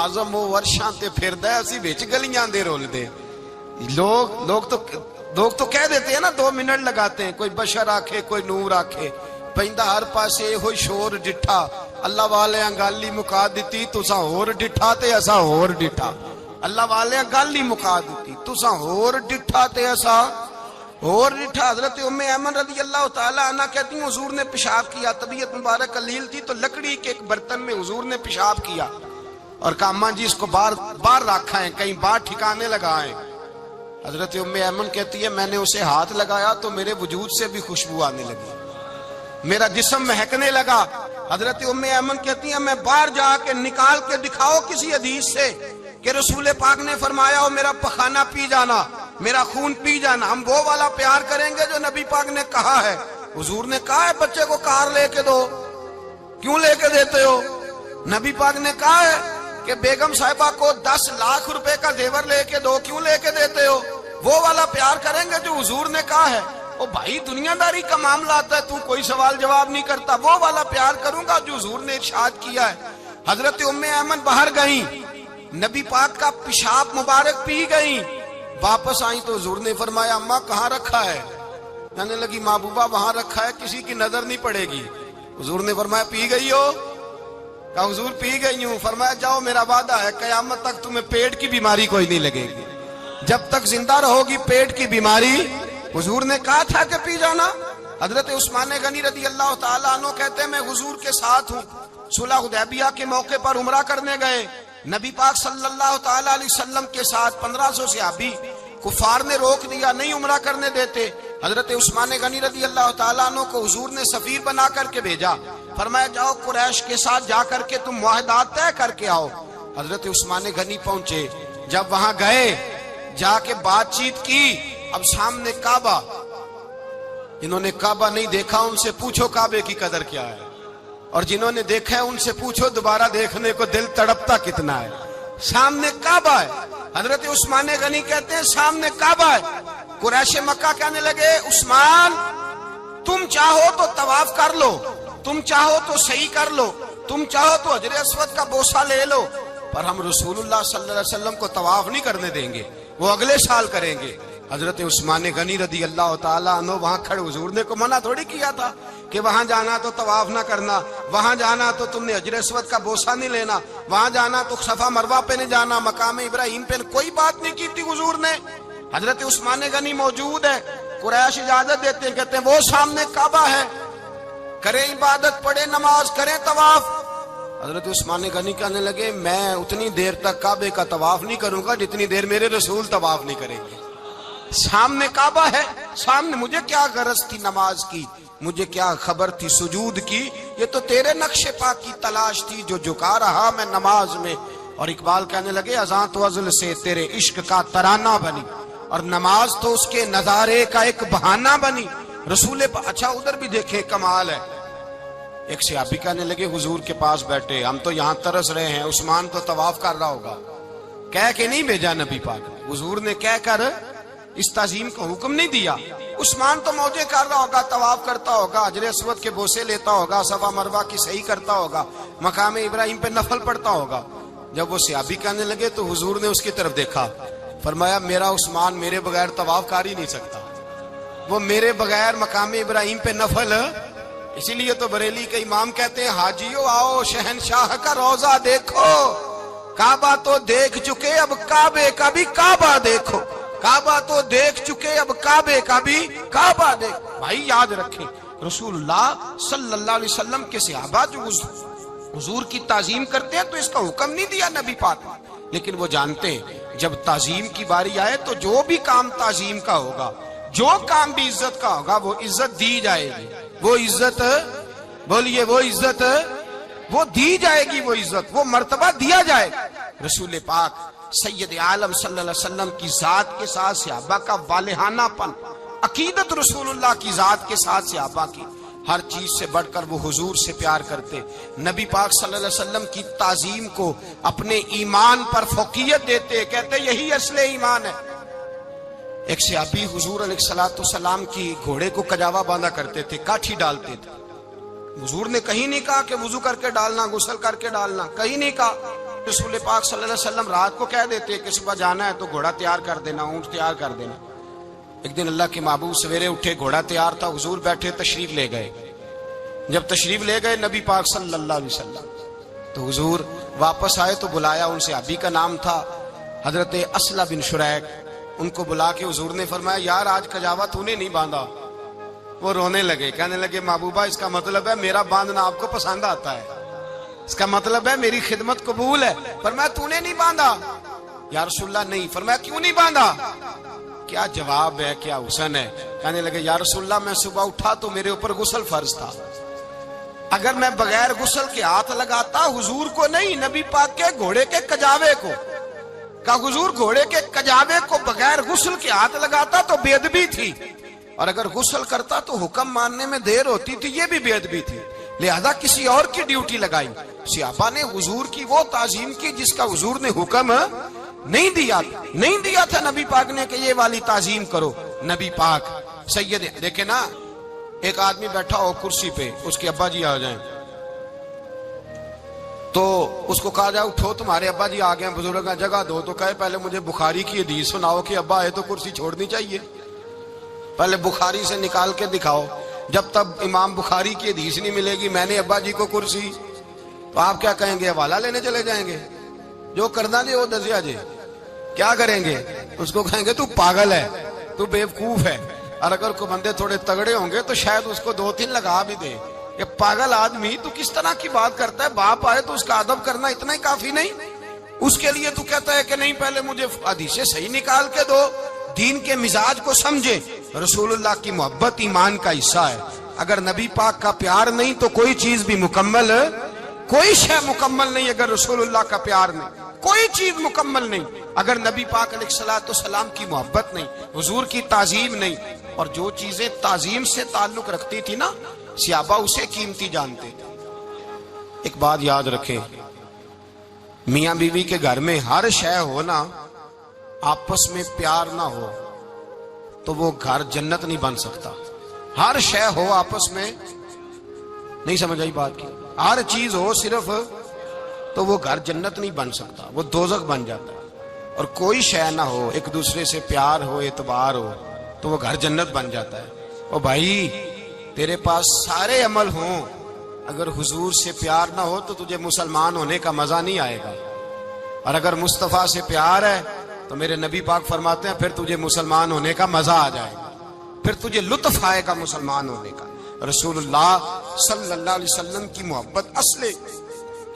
آزم و ورشاں تے پھردا اسی وچ گلیاں دے رول دے۔ لوگ تو کہہ دیتے ہیں نا 2 منٹ لگاتے ہیں، کوئی بشر آکھے کوئی نور آکھے، پیندا ہر پاسے ہوئی شور ڈٹھا، اللہ والے گل ہی مکا دتی تساں ہور ڈٹھا تے اساں ہور ڈٹھا۔ اللہ والے گل ہی مکا دیتی، تساں ہور ڈٹھا تے اساں اور ریٹھا حضرت ام ایمن رضی اللہ تعالی عنہ کہتی ہیں حضور نے پیشاب کیا، طبیعت مبارک قلیل تھی تو لکڑی کے ایک برتن میں حضور نے پیشاب کیا اور کہا اماں جی اس کو باہر رکھا ہے، کہیں باہر ٹھکانے لگائیں۔ حضرت ام ایمن کہتی ہے میں نے اسے ہاتھ لگایا تو میرے وجود سے بھی خوشبو آنے لگی، میرا جسم مہکنے لگا۔ حضرت ام ایمن کہتی ہیں میں باہر جا کے نکال کے دکھاؤ کسی حدیث سے کہ رسول پاک نے فرمایا ہو میرا پخانہ پی جانا، میرا خون پی جانا، ہم وہ والا پیار کریں گے جو نبی پاک نے کہا ہے۔ حضور نے کہا ہے بچے کو کار لے کے دو، کیوں لے کے دیتے ہو؟ نبی پاک نے کہا ہے کہ بیگم صاحبہ کو 10 لاکھ روپے کا زیور لے کے دو، کیوں لے کے دیتے ہو؟ وہ والا پیار کریں گے جو حضور نے کہا ہے۔ او بھائی دنیا داری کا معاملہ آتا ہے، تو کوئی سوال جواب نہیں کرتا، وہ والا پیار کروں گا جو حضور نے ارشاد کیا ہے۔ حضرت ام ایمن باہر گئیں، نبی پاک کا پیشاب مبارک پی گئیں، واپس آئیں تو حضور نے فرمایا اماں کہاں رکھا ہے؟ کہنے لگی محبوبہ وہاں رکھا ہے، کسی کی نظر نہیں پڑے گی۔ حضور نے فرمایا پی گئی ہو؟ کہا حضور پی گئی ہوں۔ فرمایا جاؤ میرا وعدہ ہے قیامت تک تمہیں پیٹ کی بیماری کوئی نہیں لگے گی، جب تک زندہ رہو گی پیٹ کی بیماری۔ حضور نے کہا تھا کہ پی جانا۔ حضرت عثمان غنی رضی اللہ تعالیٰ عنہ کہتے ہیں میں حضور کے ساتھ ہوں، صلح حدیبیہ کے موقع پر عمرہ کرنے گئے، نبی پاک صلی اللہ تعالیٰ علیہ وسلم کے ساتھ 1500 صحابی، کفار نے روک دیا نہیں عمرہ کرنے دیتے۔ حضرت عثمان غنی رضی اللہ تعالیٰ عنہ کو حضور نے سفیر بنا کر کے بھیجا، فرمایا جاؤ قریش کے ساتھ جا کر کے تم معاہدات طے کر کے آؤ۔ حضرت عثمان غنی پہنچے، جب وہاں گئے جا کے بات چیت کی، اب سامنے کعبہ، جنہوں نے کعبہ نہیں دیکھا ان سے پوچھو کعبے کی قدر کیا ہے، اور جنہوں نے دیکھا ہے ان سے پوچھو دوبارہ دیکھنے کو دل تڑپتا کتنا ہے۔ سامنے کعبہ ہے، حضرت عثمان غنی کہتے ہیں سامنے کعبہ ہے۔ قریش مکہ کہنے لگے عثمان تم چاہو تو طواف کر لو، تم چاہو تو صحیح کر لو، تم چاہو تو حجر اسود کا بوسہ لے لو، پر ہم رسول اللہ صلی اللہ علیہ وسلم کو طواف نہیں کرنے دیں گے، وہ اگلے سال کریں گے۔ حضرت عثمان غنی رضی اللہ تعالیٰ عنہ وہاں کھڑے، حضور نے کو منع تھوڑی کیا تھا کہ وہاں جانا تو طواف نہ کرنا، وہاں جانا تو تم نے حجر اسود کا بوسہ نہیں لینا، وہاں جانا تو صفا مروہ پہ نہیں جانا، مقام ابراہیم پہ کوئی بات نہیں کی تھی حضور نے۔ حضرت عثمان غنی موجود ہے، قریش اجازت دیتے ہیں، کہتے ہیں وہ سامنے کعبہ ہے، کریں عبادت، پڑھیں نماز، کریں طواف۔ حضرت عثمان غنی کہنے لگے میں اتنی دیر تک کعبے کا طواف نہیں کروں گا جتنی دیر میرے رسول طواف نہیں کریں گے۔ سامنے کعبہ ہے، سامنے، مجھے کیا غرض تھی نماز کی، مجھے کیا خبر تھی سجود کی، یہ تو تیرے نقش پاک کی تلاش تھی جو جھکا رہا میں نماز میں۔ اور اقبال کہنے لگے اذان تو ازل سے تیرے عشق کا ترانہ بنی، اور نماز تو اس کے نظارے کا ایک بہانہ بنی۔ رسول اچھا ادھر بھی دیکھیں کمال ہے، ایک صحابی کہنے لگے حضور کے پاس بیٹھے ہم تو یہاں ترس رہے ہیں، عثمان تو طواف کر رہا ہوگا، کہہ کے نہیں بھیجا نبی پاک، حضور نے کہہ کر اس تعظیم کا حکم نہیں دیا۔ عثمان تو موجے کر رہا ہوگا، طواف کرتا ہوگا، حجر اسود کے بوسے لیتا ہوگا، صفا مروہ کی صحیح کرتا ہوگا، مقام ابراہیم پہ نفل پڑھتا ہوگا۔ جب وہ صحابی کہنے لگے تو حضور نے اس کی طرف دیکھا، فرمایا میرا عثمان میرے بغیر طواف کر ہی نہیں سکتا، وہ میرے بغیر مقام ابراہیم پہ نفل۔ اسی لیے تو بریلی کے امام کہتے ہیں حاجیو آؤ شہنشاہ کا روضہ دیکھو، کعبہ تو دیکھ چکے اب کعبے کا بھی کعبہ دیکھو، کعبہ تو دیکھ چکے اب کعبے کا بھی کعبہ دیکھو۔ بھائی یاد رکھیں رسول اللہ صلی اللہ علیہ وسلم کے صحابہ جو حضور کی تعظیم کرتے ہیں تو اس کا حکم نہیں دیا نبی پاک، لیکن وہ جانتے ہیں جب تعظیم کی باری آئے تو جو بھی کام تعظیم کا ہوگا، جو کام بھی عزت کا ہوگا وہ عزت دی جائے گی، وہ عزت بولیے، وہ عزت وہ دی جائے گی، وہ عزت وہ مرتبہ دیا جائے گا۔ رسول پاک سید عالم صلی اللہ علیہ وسلم کی ذات کے ساتھ صحابہ کا والہانہ پن، عقیدت رسول اللہ کی ذات کے ساتھ صحابہ کی، ہر چیز سے بڑھ کر وہ حضور سے پیار کرتے، نبی پاک صلی اللہ علیہ وسلم کی تعظیم کو اپنے ایمان پر فوقیت دیتے، کہتے یہی اصل ایمان ہے۔ ایک صحابی حضور علیہ الصلوۃ والسلام کی گھوڑے کو کجاوا باندھا کرتے تھے، کاٹھی ڈالتے تھے، حضور نے کہیں نہیں کہا کہ وضو کر کے ڈالنا، غسل کر کے ڈالنا، کہیں نہیں کہا۔ رسول پاک صلی اللہ علیہ وسلم رات کو کہہ دیتے کہ صبح جانا ہے تو گھوڑا تیار کر دینا، اونٹ تیار کر دینا۔ ایک دن اللہ کے محبوب سویرے اٹھے، گھوڑا تیار تھا، حضور بیٹھے تشریف لے گئے۔ جب تشریف لے گئے نبی پاک صلی اللہ علیہ وسلم تو حضور واپس آئے تو بلایا، ان سے صحابی کا نام تھا حضرت اسلم بن شریک، ان کو بلا کے حضور نے فرمایا یار آج کجاوا تو نے نہیں باندھا. وہ رونے لگے, کہنے لگے محبوبہ اس کا مطلب ہے میرا باندھنا آپ کو پسند آتا ہے, اس کا مطلب ہے میری خدمت قبول ہے. فرمایا تو نے نہیں باندھا؟ یا رسول اللہ نہیں. فرمایا کیوں نہیں باندھا؟ کیا جواب ہے, کیا حسن ہے. کہنے لگے یا رسول اللہ میں صبح اٹھا تو میرے اوپر غسل فرض تھا, اگر میں بغیر غسل کے ہاتھ لگاتا حضور کو نہیں نبی پاک کے گھوڑے کے کجاوے کو, کہ حضور گھوڑے کے کجاوے کو بغیر غسل کے ہاتھ لگاتا تو بے ادبی تھی, اور اگر غسل کرتا تو حکم ماننے میں دیر ہوتی تھی, یہ بھی بے ادبی تھی. لہذا کسی اور کی ڈیوٹی لگائی. صحابہ نے حضور کی وہ تعظیم کی جس کا حضور نے حکم نہیں دیا تھا نبی پاک نے کہ یہ والی تعظیم کرو. نبی پاک سید دیکھیں نا, ایک آدمی بیٹھا ہو کرسی پہ, اس کے ابا جی آ جائیں تو اس کو کہا جائے اٹھو تمہارے ابا جی آ گئے ہیں, بزرگ کا جگہ دو, تو کہے پہلے مجھے بخاری کی حدیث سناؤ کہ ابا آئے تو کرسی چھوڑنی چاہیے, پہلے بخاری سے نکال کے دکھاؤ. جب تک امام بخاری کی حدیث نہیں ملے گی میں نے ابا جی کو کرسی, تو آپ کیا کہیں گے, حوالہ لینے چلے جائیں گے, جو کرنا جی وہ دسیا جی, کیا کریں گے, اس کو کہیں گے تو پاگل ہے, تو بیوقوف ہے. اور اگر کوئی بندے تھوڑے تگڑے ہوں گے تو شاید اس کو 2-3 لگا بھی دے کہ پاگل آدمی تو کس طرح کی بات کرتا ہے, باپ آئے تو اس کا ادب کرنا اتنا ہی کافی نہیں, اس کے لیے تو کہتا ہے کہ نہیں پہلے مجھے حدیثیں صحیح نکال کے دو, دین کے مزاج کو سمجھے. رسول اللہ کی محبت ایمان کا حصہ ہے, اگر نبی پاک کا پیار نہیں تو کوئی چیز بھی مکمل, کوئی شے مکمل نہیں. اگر رسول اللہ کا پیار نہیں کوئی چیز مکمل نہیں, اگر نبی پاک علیہ الصلوۃ والسلام کی محبت نہیں, حضور کی تعظیم نہیں. اور جو چیزیں تعظیم سے تعلق رکھتی تھی نا صحابہ اسے قیمتی جانتے تھے. ایک بات یاد رکھیں, میاں بیوی کے گھر میں ہر شے ہو نا, آپس میں پیار نہ ہو تو وہ گھر جنت نہیں بن سکتا. ہر شے ہو آپس میں, نہیں سمجھ آئی بات کی, ہر چیز ہو صرف تو وہ گھر جنت نہیں بن سکتا, وہ دوزخ بن جاتا ہے. اور کوئی شے نہ ہو, ایک دوسرے سے پیار ہو, اعتبار ہو, تو وہ گھر جنت بن جاتا ہے. او بھائی تیرے پاس سارے عمل ہوں, اگر حضور سے پیار نہ ہو تو تجھے مسلمان ہونے کا مزہ نہیں آئے گا, اور اگر مصطفیٰ سے پیار ہے تو میرے نبی پاک فرماتے ہیں پھر تجھے مسلمان ہونے کا مزہ آ جائے گا, پھر تجھے لطف آئے گا مسلمان ہونے کا. رسول اللہ صلی اللہ علیہ وسلم کی محبت اصل,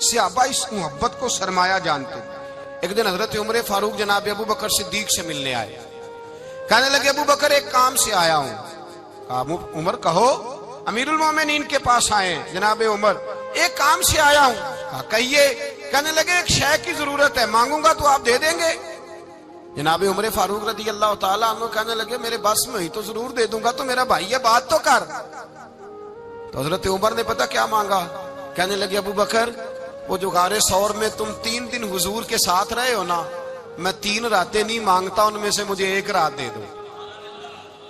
صحابہ اس محبت کو سرمایہ جانتے. ایک دن حضرت عمر فاروق جناب ابو بکر صدیق سے ملنے آئے, کہنے لگے ابو بکر ایک کام سے آیا ہوں. کہا عمر کہو. امیر المومنین کے پاس آئے جناب عمر, ایک کام سے آیا ہوں. کہا کہیے. کہنے لگے ایک شے کی ضرورت ہے, مانگوں گا تو آپ دے دیں گے؟ جناب عمر فاروق رضی اللہ تعالیٰ عنہ کہنے لگے میرے بس میں ہی تو ضرور دے دوں گا, تو میرا بھائی یہ بات تو کر. تو حضرت عمر نے پتہ کیا مانگا, کہنے لگے ابو بکر وہ جو غار ثور میں تم 3 دن حضور کے ساتھ رہے ہو نا, میں 3 راتیں نہیں مانگتا, ان میں سے مجھے 1 رات دے دو.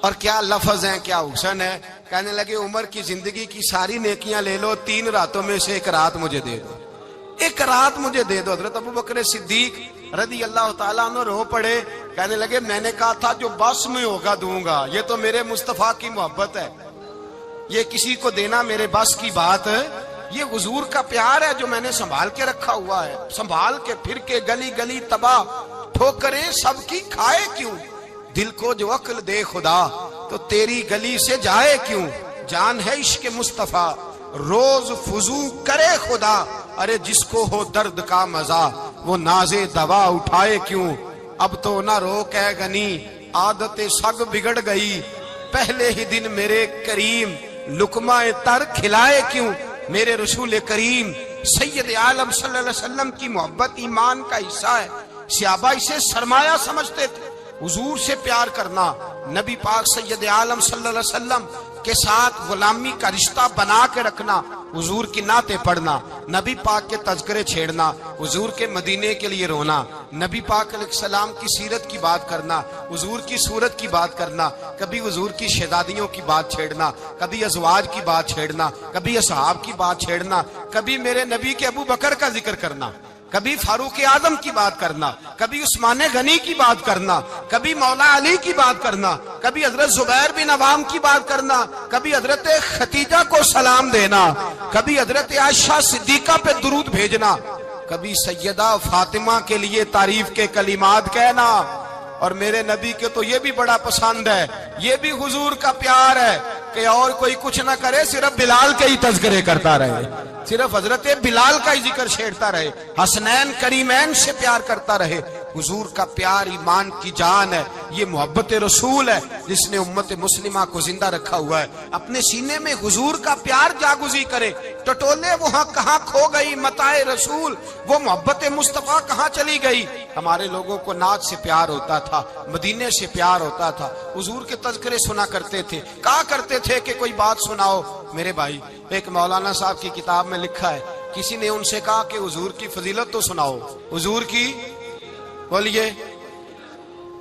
اور کیا لفظ ہیں, کیا حسن ہے. کہنے لگے عمر کی زندگی کی ساری نیکیاں لے لو, 3 راتوں میں سے 1 رات مجھے دے دو, 1 رات مجھے دے دو. حضرت ابو بکر صدیق رضی اللہ تعالیٰ عنہ رو پڑے, کہنے لگے میں نے کہا تھا جو بس میں ہوگا دوں گا, یہ تو میرے مصطفیٰ کی محبت ہے, یہ کسی کو دینا میرے بس کی بات ہے, یہ حضور کا پیار ہے جو میں نے سنبھال کے رکھا ہوا ہے. سنبھال کے پھر کے گلی گلی تباہ, ٹھوکریں سب کی کھائے کیوں, دل کو جو عقل دے خدا تو تیری گلی سے جائے کیوں. جان ہے عشق مصطفیٰ روز فضو کرے خدا, ارے جس کو ہو درد کا مزہ وہ نازے دوا اٹھائے کیوں. اب تو نہ روک ہے غنی عادت سگ بگڑ گئی, پہلے ہی دن میرے کریم لقمہ تر کھلائے کیوں. میرے رسول کریم سید عالم صلی اللہ علیہ وسلم کی محبت ایمان کا حصہ ہے. صحابہ اسے سرمایہ سمجھتے تھے, حضور سے پیار کرنا, نبی پاک سید عالم صلی اللہ علیہ وسلم کے ساتھ غلامی کا رشتہ بنا کے رکھنا, حضور کی نعتیں پڑھنا, نبی پاک کے تذکرے چھیڑنا, حضور کے مدینے کے لیے رونا, نبی پاک علیہ السلام کی سیرت کی بات کرنا, حضور کی صورت کی بات کرنا, کبھی حضور کی شہزادیوں کی بات چھیڑنا, کبھی ازواج کی بات چھیڑنا, کبھی اصحاب کی بات چھیڑنا, کبھی میرے نبی کے ابو بکر کا ذکر کرنا, کبھی فاروق اعظم کی بات کرنا, کبھی عثمان غنی کی بات کرنا, کبھی مولا علی کی بات کرنا, کبھی حضرت زبیر بن عوام کی بات کرنا, کبھی حضرت ختیجہ کو سلام دینا, کبھی حضرت عائشہ صدیقہ پہ درود بھیجنا, کبھی سیدہ فاطمہ کے لیے تعریف کے کلمات کہنا. اور میرے نبی کے تو یہ بھی بڑا پسند ہے، یہ بھی حضور کا پیار ہے کہ اور کوئی کچھ نہ کرے، صرف بلال کے ہی تذکرے کرتا رہے، صرف حضرت بلال کا ہی ذکر چھیڑتا رہے، حسنین کریمین سے پیار کرتا رہے۔ حضور کا پیار ایمان کی جان ہے، یہ محبت رسول ہے جس نے امت مسلمہ کو زندہ رکھا ہوا ہے۔ اپنے سینے میں حضور کا پیار جاگزی کرے، ٹٹولے وہاں کہاں کھو گئی متاع رسول، وہ محبت مصطفیٰ کہاں چلی گئی۔ ہمارے لوگوں کو نعت سے پیار ہوتا تھا، مدینے سے پیار ہوتا تھا، حضور کے تذکرے سنا کرتے تھے، کہا کرتے تھے کہ کوئی بات سناؤ۔ میرے بھائی، ایک مولانا صاحب کی کتاب میں لکھا ہے، کسی نے ان سے کہا کہ حضور کی فضیلت تو سناؤ، حضور کی بولیے۔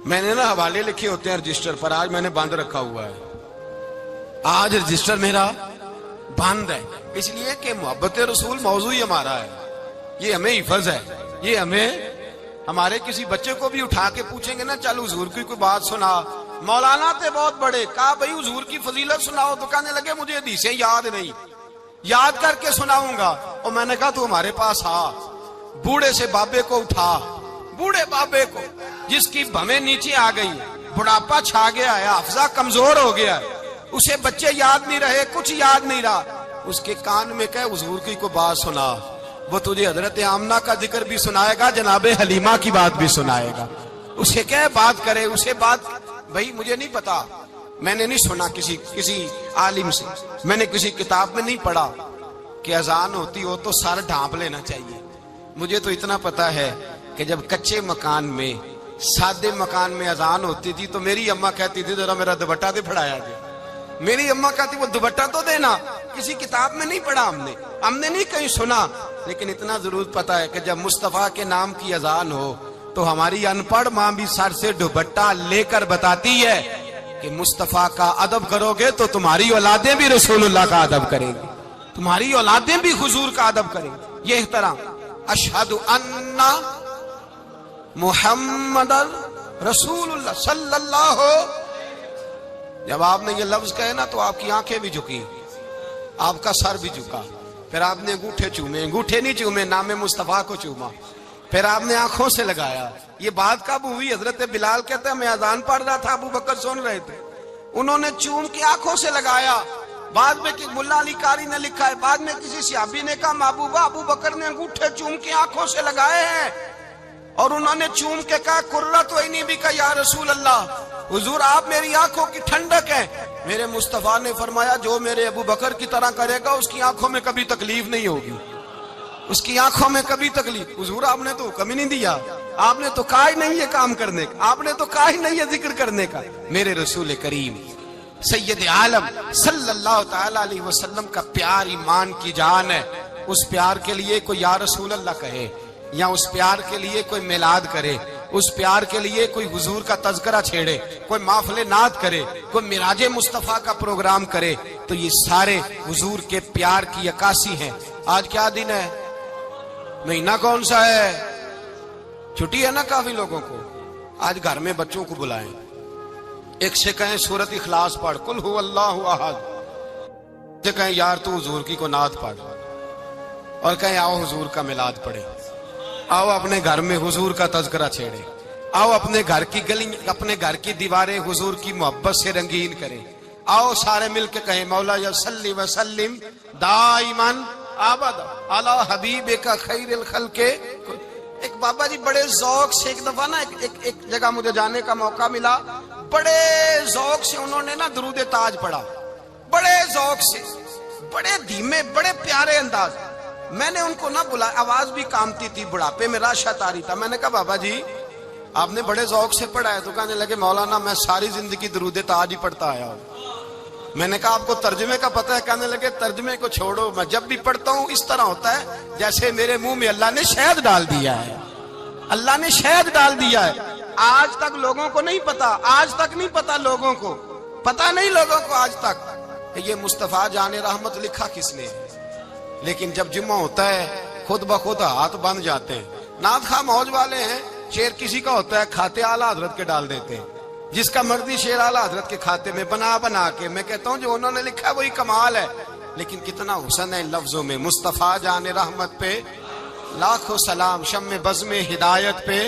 میں نے نا حوالے لکھے ہوتے ہیں رجسٹر پر، آج میں نے بند رکھا ہوا ہے، آج رجسٹر میرا بند ہے، اس لیے کہ محبت رسول موضوع ہی ہمارا ہے، یہ ہمیں حفظ ہے، یہ ہمیں ہمارے کسی بچے کو بھی اٹھا کے پوچھیں گے نا چل حضور کی کوئی بات سنا، مولانا تھے بہت بڑے، کہا بھائی حضور کی فضیلت سناؤ، تو کہنے لگے مجھے حدیثیں یاد نہیں، یاد کر کے سناؤں گا۔ اور میں نے کہا تو ہمارے پاس آ، بوڑھے سے بابے کو اٹھا، بوڑھے بابے کو جس کی بھویں نیچے آ گئی، بڑھاپا چھا گیا ہے، حافظہ کمزور ہو گیا ہے، اسے بچے یاد نہیں رہے، کچھ یاد نہیں رہا، اس کے کان میں کہے حضور کی کوئی بات سنا، وہ تجھے حضرت آمنہ کا ذکر بھی سنائے گا، جناب حلیمہ کی بات بھی سنائے گا، اسے کہے بات کرے، اسے بات۔ بھائی مجھے نہیں پتا، میں نے نہیں سنا کسی عالم سے، میں نے کسی کتاب میں نہیں پڑھا کہ اذان ہوتی ہو تو سر ڈھانپ لینا چاہیے۔ مجھے تو اتنا پتا ہے کہ جب کچے مکان میں، سادے مکان میں اذان ہوتی تھی تو میری اماں کہتی تھی ذرا میرا دوپٹہ دے پھڑایا گیا، میری اماں کہتی وہ دوپٹہ تو دینا، کسی کتاب میں نہیں پڑھا ہم نے نہیں کہیں سنا، لیکن اتنا ضرور پتا ہے کہ جب مصطفیٰ کے نام کی اذان ہو تو ہماری ان پڑھ ماں بھی سر سے دوپٹہ لے کر بتاتی ہے کہ مصطفیٰ کا ادب کرو گے تو تمہاری اولادیں بھی رسول اللہ کا ادب کریں گی، تمہاری اولادیں بھی حضور کا ادب کریں گی۔ یہ احترام، اشہد ان محمد رسول اللہ صلی اللہ، جب آپ نے یہ لفظ کہے نا تو آپ کی آنکھیں بھی جھکی، آپ کا سر بھی جھکا، پھر آپ نے انگوٹھے چومے، انگوٹھے نہیں چومے، نام مصطفیٰ کو چوما، پھر آپ نے آنکھوں سے لگایا۔ یہ بات کب ہوئی؟ حضرت بلال کہتے ہیں میں اذان پڑھ رہا تھا، ابو بکر سن رہے تھے، انہوں نے چوم کے آنکھوں سے لگایا۔ بعد میں کہ ملا علی قاری نے لکھا ہے، بعد میں کسی صحابی نے کہا محبوبہ ابو بکر نے انگوٹھے چوم کے آنکھوں سے لگائے ہیں، اور انہوں نے چوم کے کہا قرۃ عینی بک یا رسول اللہ، حضور آپ میری آنکھوں کی ٹھنڈک ہیں۔ میرے مصطفیٰ نے فرمایا جو میرے ابو بکر کی طرح کرے گا اس کی آنکھوں میں کبھی تکلیف نہیں ہوگی، اس کی آنکھوں میں کبھی تکلیف۔ حضور آپ نے تو حکم ہی نہیں دیا، آپ نے تو کہا ہی نہیں یہ کام کرنے کا، آپ نے تو کہا ہی نہیں یہ ذکر کرنے کا۔ میرے رسول کریم سید عالم صلی اللہ تعالی علیہ وسلم کا پیار ایمان کی جان ہے، اس پیار کے لیے کوئی یا رسول اللہ کہے، یا اس پیار کے لیے کوئی میلاد کرے، اس پیار کے لیے کوئی حضور کا تذکرہ چھیڑے، کوئی محفل نعت کرے، کوئی معراج مصطفیٰ کا پروگرام کرے، تو یہ سارے حضور کے پیار کی عکاسی ہیں۔ آج کیا دن ہے؟ مہینہ کون سا ہے؟ چھٹی ہے نا کافی لوگوں کو۔ آج گھر میں بچوں کو بلائیں، ایک سے کہیں سورۃ اخلاص پڑھ، قل هو اللہ احد، سے کہیں یار تو حضور کی کو نعت پڑھ، اور کہیں آؤ حضور کا میلاد پڑھے، آؤ اپنے گھر میں حضور کا تذکرہ چھیڑے، آؤ اپنے گھر کی گلی، اپنے گھر کی دیواریں حضور کی محبت سے رنگین کریں، آؤ سارے مل کے کہیں مولا یا صلی وسلم دائما ابدا علی حبیبک خیر الخلق۔ ایک بابا جی بڑے ذوق سے ایک دفعہ نا ایک جگہ مجھے جانے کا موقع ملا، بڑے ذوق سے انہوں نے نا درود تاج پڑھا، بڑے ذوق سے، بڑے دھیمے، بڑے پیارے انداز۔ میں نے ان کو نہ بلایا، آواز بھی کامتی تھی، بڑھاپے میں راشت آ رہی تھا۔ میں نے کہا بابا جی آپ نے بڑے ذوق سے پڑھا ہے، تو کہنے لگے مولانا میں ساری زندگی درود تاج ہی پڑھتا آیا ہوں۔ میں نے کہا آپ کو ترجمے کا پتہ ہے؟ کہنے لگے ترجمے کو چھوڑو، میں جب بھی پڑھتا ہوں اس طرح ہوتا ہے جیسے میرے منہ میں اللہ نے شہد ڈال دیا ہے، اللہ نے شہد ڈال دیا ہے۔ آج تک لوگوں کو نہیں پتا، آج تک نہیں پتا لوگوں کو، پتا نہیں لوگوں کو آج تک کہ یہ مصطفیٰ جان رحمت لکھا کس نے۔ لیکن جب جمعہ ہوتا ہے خود بخود ہاتھ بند جاتے ہیں۔ نعت خواہ موج والے ہیں، شعر کسی کا ہوتا ہے کھاتے اعلیٰ حضرت کے ڈال دیتے ہیں، جس کا مرضی شعر اعلیٰ حضرت کے کھاتے میں بنا کے۔ میں کہتا ہوں جو انہوں نے لکھا ہے وہی کمال ہے، لیکن کتنا حسن ہے ان لفظوں میں۔ مصطفیٰ جان رحمت پہ لاکھوں سلام، شم بزم ہدایت پہ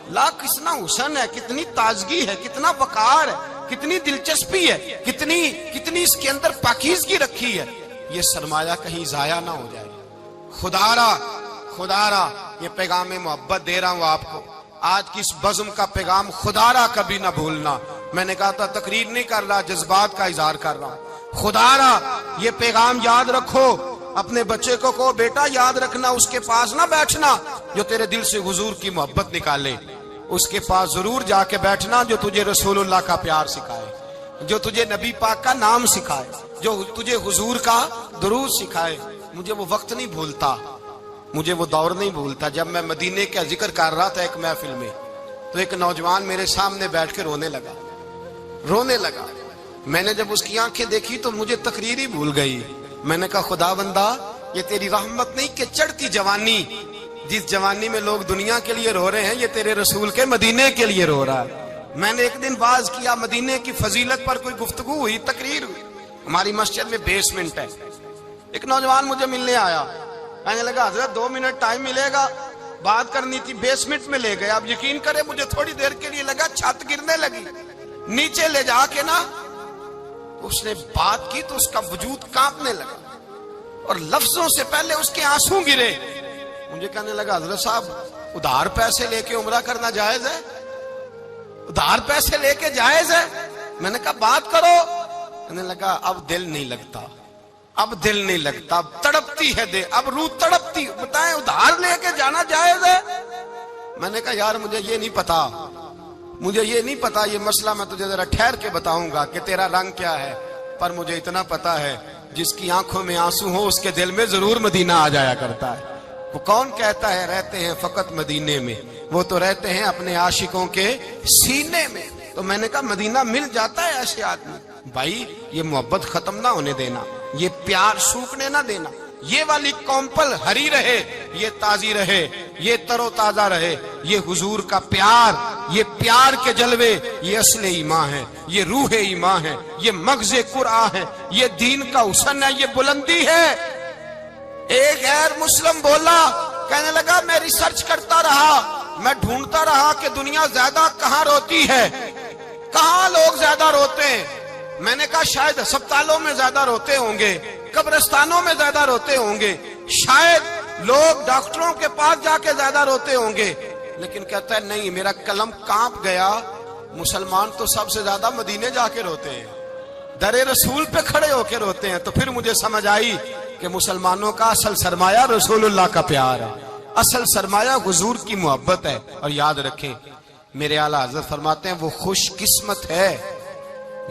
لا کتنا حسن ہے، کتنی تازگی ہے، کتنا وقار ہے، کتنی دلچسپی ہے، کتنی اس کے اندر پاکیزگی رکھی ہے. یہ سرمایہ کہیں ضائع نہ ہو جائے. خدا را یہ پیغام محبت دے رہا ہوں آپ کو. آج کی اس بزم کا پیغام خدا را کبھی نہ بھولنا. میں نے کہا تھا تقریر نہیں کر رہا، جذبات کا اظہار کر رہا ہوں. خدا را یہ پیغام یاد رکھو. اپنے بچے کو کہو بیٹا یاد رکھنا، اس کے پاس نہ بیٹھنا جو تیرے دل سے حضور کی محبت نکالے. اس کے پاس ضرور جا کے بیٹھنا جو تجھے رسول اللہ کا پیار سکھائے، جو تجھے نبی پاک کا نام سکھائے، جو تجھے حضور کا درود سکھائے. مجھے وہ وقت نہیں بھولتا، مجھے وہ دور نہیں بھولتا جب میں مدینے کا ذکر کر رہا تھا ایک محفل میں، تو ایک نوجوان میرے سامنے بیٹھ کے رونے لگا. میں نے جب اس کی آنکھیں دیکھی تو مجھے تقریر ہی بھول گئی. میں نے کہا خدا بندہ یہ تیری رحمت نہیں کہ چڑھتی جوانی، جس جوانی میں لوگ دنیا کے لیے رو رہے ہیں، یہ تیرے رسول کے مدینے کے لیے رو رہا ہے. میں نے ایک دن باز کیا، مدینے کی فضیلت پر کوئی گفتگو ہوئی، تقریر ہوئی. ہماری مسجد میں بیسمنٹ ہے. ایک نوجوان مجھے ملنے آیا، کہنے لگا حضرت 2 منٹ ٹائم ملے گا، بات کرنی تھی. بیسمنٹ میں لے گئے. آپ یقین کریں مجھے تھوڑی دیر کے لیے لگا چھت گرنے لگی. نیچے لے جا کے نا اس نے بات کی تو اس کا وجود کانپنے لگا اور لفظوں سے پہلے اس کے آنسو گرے. مجھے کہنے لگا حضرت صاحب ادھار پیسے لے کے عمرہ کرنا جائز ہے؟ ادھار پیسے لے کے جائز ہے؟ میں نے کہا بات کرو. کہنے لگا اب دل نہیں لگتا، اب تڑپتی ہے دے، اب روح تڑپتی. بتائیں ادھار لے کے جانا جائز ہے؟ میں نے کہا یار مجھے یہ نہیں پتا یہ مسئلہ میں تجھے ذرا ٹھہر کے بتاؤں گا کہ تیرا رنگ کیا ہے. پر مجھے اتنا پتا ہے جس کی آنکھوں میں آنسو ہو اس کے دل میں ضرور مدینہ آ جایا کرتا ہے. وہ کون کہتا ہے رہتے ہیں فقط مدینے میں؟ وہ تو رہتے ہیں اپنے عاشقوں کے سینے میں. تو میں نے کہا مدینہ مل جاتا ہے ایسے آدمی. بھائی یہ محبت ختم نہ ہونے دینا، یہ پیار سوکھنے نہ دینا. یہ والی کومپل ہری رہے، یہ تازی رہے، یہ تر و تازہ رہے. یہ حضور کا پیار، یہ پیار کے جلوے، یہ اصل ایمان ہے، یہ روح ایمان ہے، یہ مغز قرآن ہے، یہ دین کا حسن ہے، یہ بلندی ہے. ایک غیر مسلم بولا، کہنے لگا میں ریسرچ کرتا رہا، میں ڈھونڈتا رہا کہ دنیا زیادہ کہاں روتی ہے، کہاں لوگ زیادہ روتے ہیں. میں نے کہا شاید ہسپتالوں میں زیادہ روتے ہوں گے، قبرستانوں میں زیادہ روتے ہوں گے، شاید لوگ ڈاکٹروں کے پاس جا کے زیادہ روتے ہوں گے. لیکن کہتا ہے نہیں، میرا قلم کانپ گیا. مسلمان تو سب سے زیادہ مدینے جا کے روتے ہیں، در رسول پہ کھڑے ہو کے روتے ہیں. تو پھر مجھے سمجھ آئی کہ مسلمانوں کا اصل سرمایہ رسول اللہ کا پیار ہے، اصل سرمایہ حضور کی محبت ہے. اور یاد رکھیں میرے اعلیٰ حضرت فرماتے ہیں وہ خوش قسمت ہے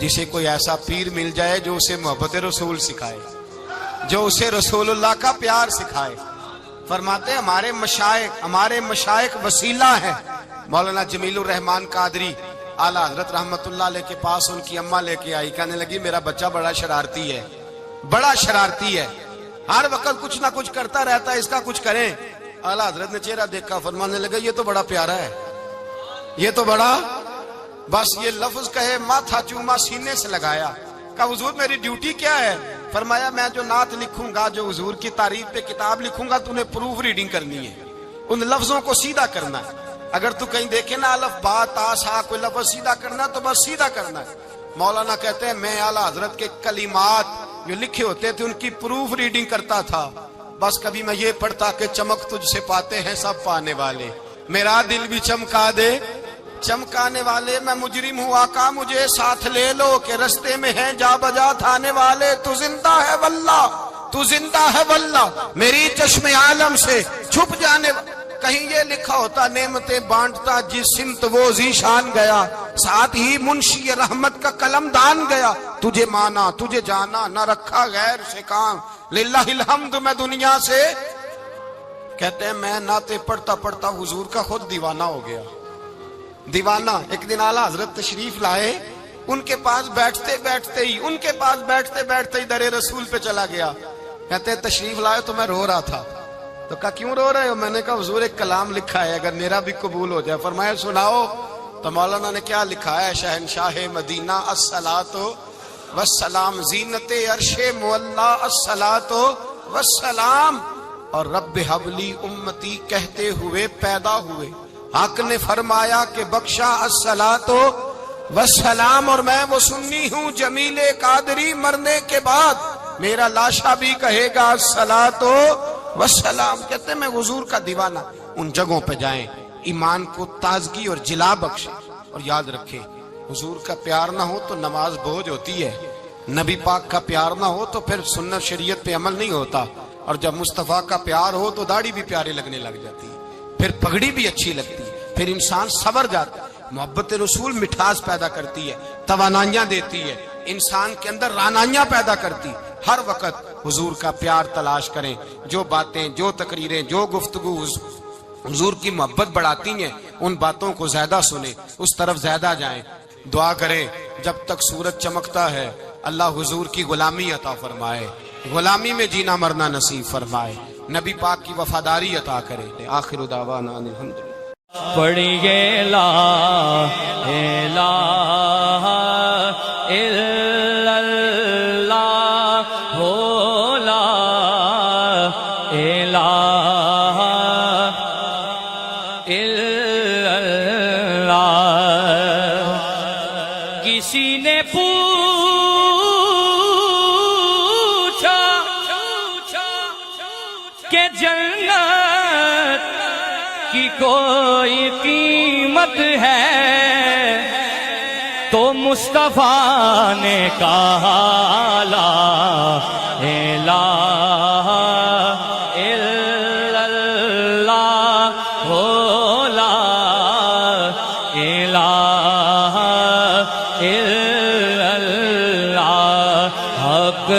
جسے کوئی ایسا پیر مل جائے جو اسے محبت رسول سکھائے، جو اسے رسول اللہ کا پیار سکھائے. فرماتے ہیں ہمارے مشائخ وسیلہ ہیں. مولانا جمیل الرحمان قادری اعلیٰ حضرت رحمت اللہ علیہ کے پاس ان کی اماں لے کے آئی. کہنے لگی میرا بچہ بڑا شرارتی ہے، ہر وقت کچھ نہ کچھ کرتا رہتا ہے، اس کا کچھ کریں. اعلیٰ حضرت نے چہرہ دیکھا، فرمانے لگا یہ تو بڑا پیارا ہے، یہ تو بڑا، بس یہ لفظ کہے ماتھا چوما سینے سے لگایا. کہا حضور میری ڈیوٹی کیا ہے؟ فرمایا میں جو نعت لکھوں گا، جو حضور کی تعریف پہ کتاب لکھوں گا، تو نے پروف ریڈنگ کرنی ہے، ان لفظوں کو سیدھا کرنا ہے. اگر تو کہیں دیکھے نا الف با تا سا کوئی لفظ سیدھا کرنا تو بس سیدھا کرنا ہے. مولانا کہتے ہیں میں اعلیٰ حضرت کے کلمات جو لکھے ہوتے تھے ان کی پروف ریڈنگ کرتا تھا. بس کبھی میں یہ پڑھتا کہ چمک تجھ سے پاتے ہیں سب پانے والے، میرا دل بھی چمکا دے چمکانے والے. میں مجرم ہوں آقا مجھے ساتھ لے لو کہ رستے میں ہیں جا بجا تھانے والے. تو زندہ ہے واللہ میری چشم عالم سے چھپ جانے. کہیں یہ لکھا ہوتا نعمتیں بانٹتا جس سمت وہ ذیشان گیا، ساتھ ہی منشی رحمت کا قلم دان گیا. تجھے مانا تجھے جانا نہ رکھا غیر سے کام، للہ الحمد میں دنیا سے. کہتے ہیں میں نعتیں پڑھتا پڑھتا حضور کا خود دیوانہ ہو گیا. دیوانہ. ایک دن اعلیٰ حضرت تشریف لائے، ان کے پاس بیٹھتے بیٹھتے ہی در رسول پہ چلا گیا. کہتے ہیں تشریف لائے تو میں رو رہا تھا. تو کہا کیوں رو رہے ہو؟ میں نے کہا حضور ایک کلام لکھا ہے اگر میرا بھی قبول ہو جائے. فرمایا سناؤ. تو مولانا نے کیا لکھا ہے؟ شہنشاہ مدینہ الصلاۃ والسلام، زینت عرش مولا الصلاۃ والسلام، اور رب حبلی امتی کہتے ہوئے پیدا ہوئے. حق نے فرمایا کہ بخشا الصلاۃ والسلام، اور میں وہ سنی ہوں جمیل قادری مرنے کے بعد میرا لاشا بھی کہے گا الصلاۃ والسلام۔ کہتے ہیں میں حضور کا دیوانہ۔ ان جگہوں پہ جائیں، ایمان کو تازگی اور جلا بخشیں، اور یاد رکھیں حضور کا پیار نہ ہو تو نماز بوجھ ہوتی ہے، نبی پاک کا پیار نہ ہو تو پھر سنت شریعت پہ عمل نہیں ہوتا، اور جب مصطفیٰ کا پیار ہو تو داڑھی بھی پیارے لگنے لگ جاتی ہے، پھر پگڑی بھی اچھی لگتی ہے، پھر انسان سنور جاتا ہے۔ محبت رسول مٹھاس پیدا کرتی ہے، توانائیاں دیتی ہے، انسان کے اندر رانائیاں پیدا کرتی۔ ہر وقت حضور کا پیار تلاش کریں، جو باتیں، جو تقریریں، جو گفتگو حضور کی محبت بڑھاتی ہیں ان باتوں کو زیادہ سنیں، اس طرف زیادہ جائیں۔ دعا کریں جب تک سورج چمکتا ہے اللہ حضور کی غلامی عطا فرمائے، غلامی میں جینا مرنا نصیب فرمائے، نبی پاک کی وفاداری عطا کرے۔ آخر دعوانا الحمدللہ۔ پڑھیے لا الہ الا اللہ ہو، لا الہ الا اللہ۔ کسی نے پوچھا کہ جنت کی کوئی قیمت ہے، تو مصطفیٰ نے کہا لا الہ الا اللہ ہو، لا الہ الا اللہ۔ حق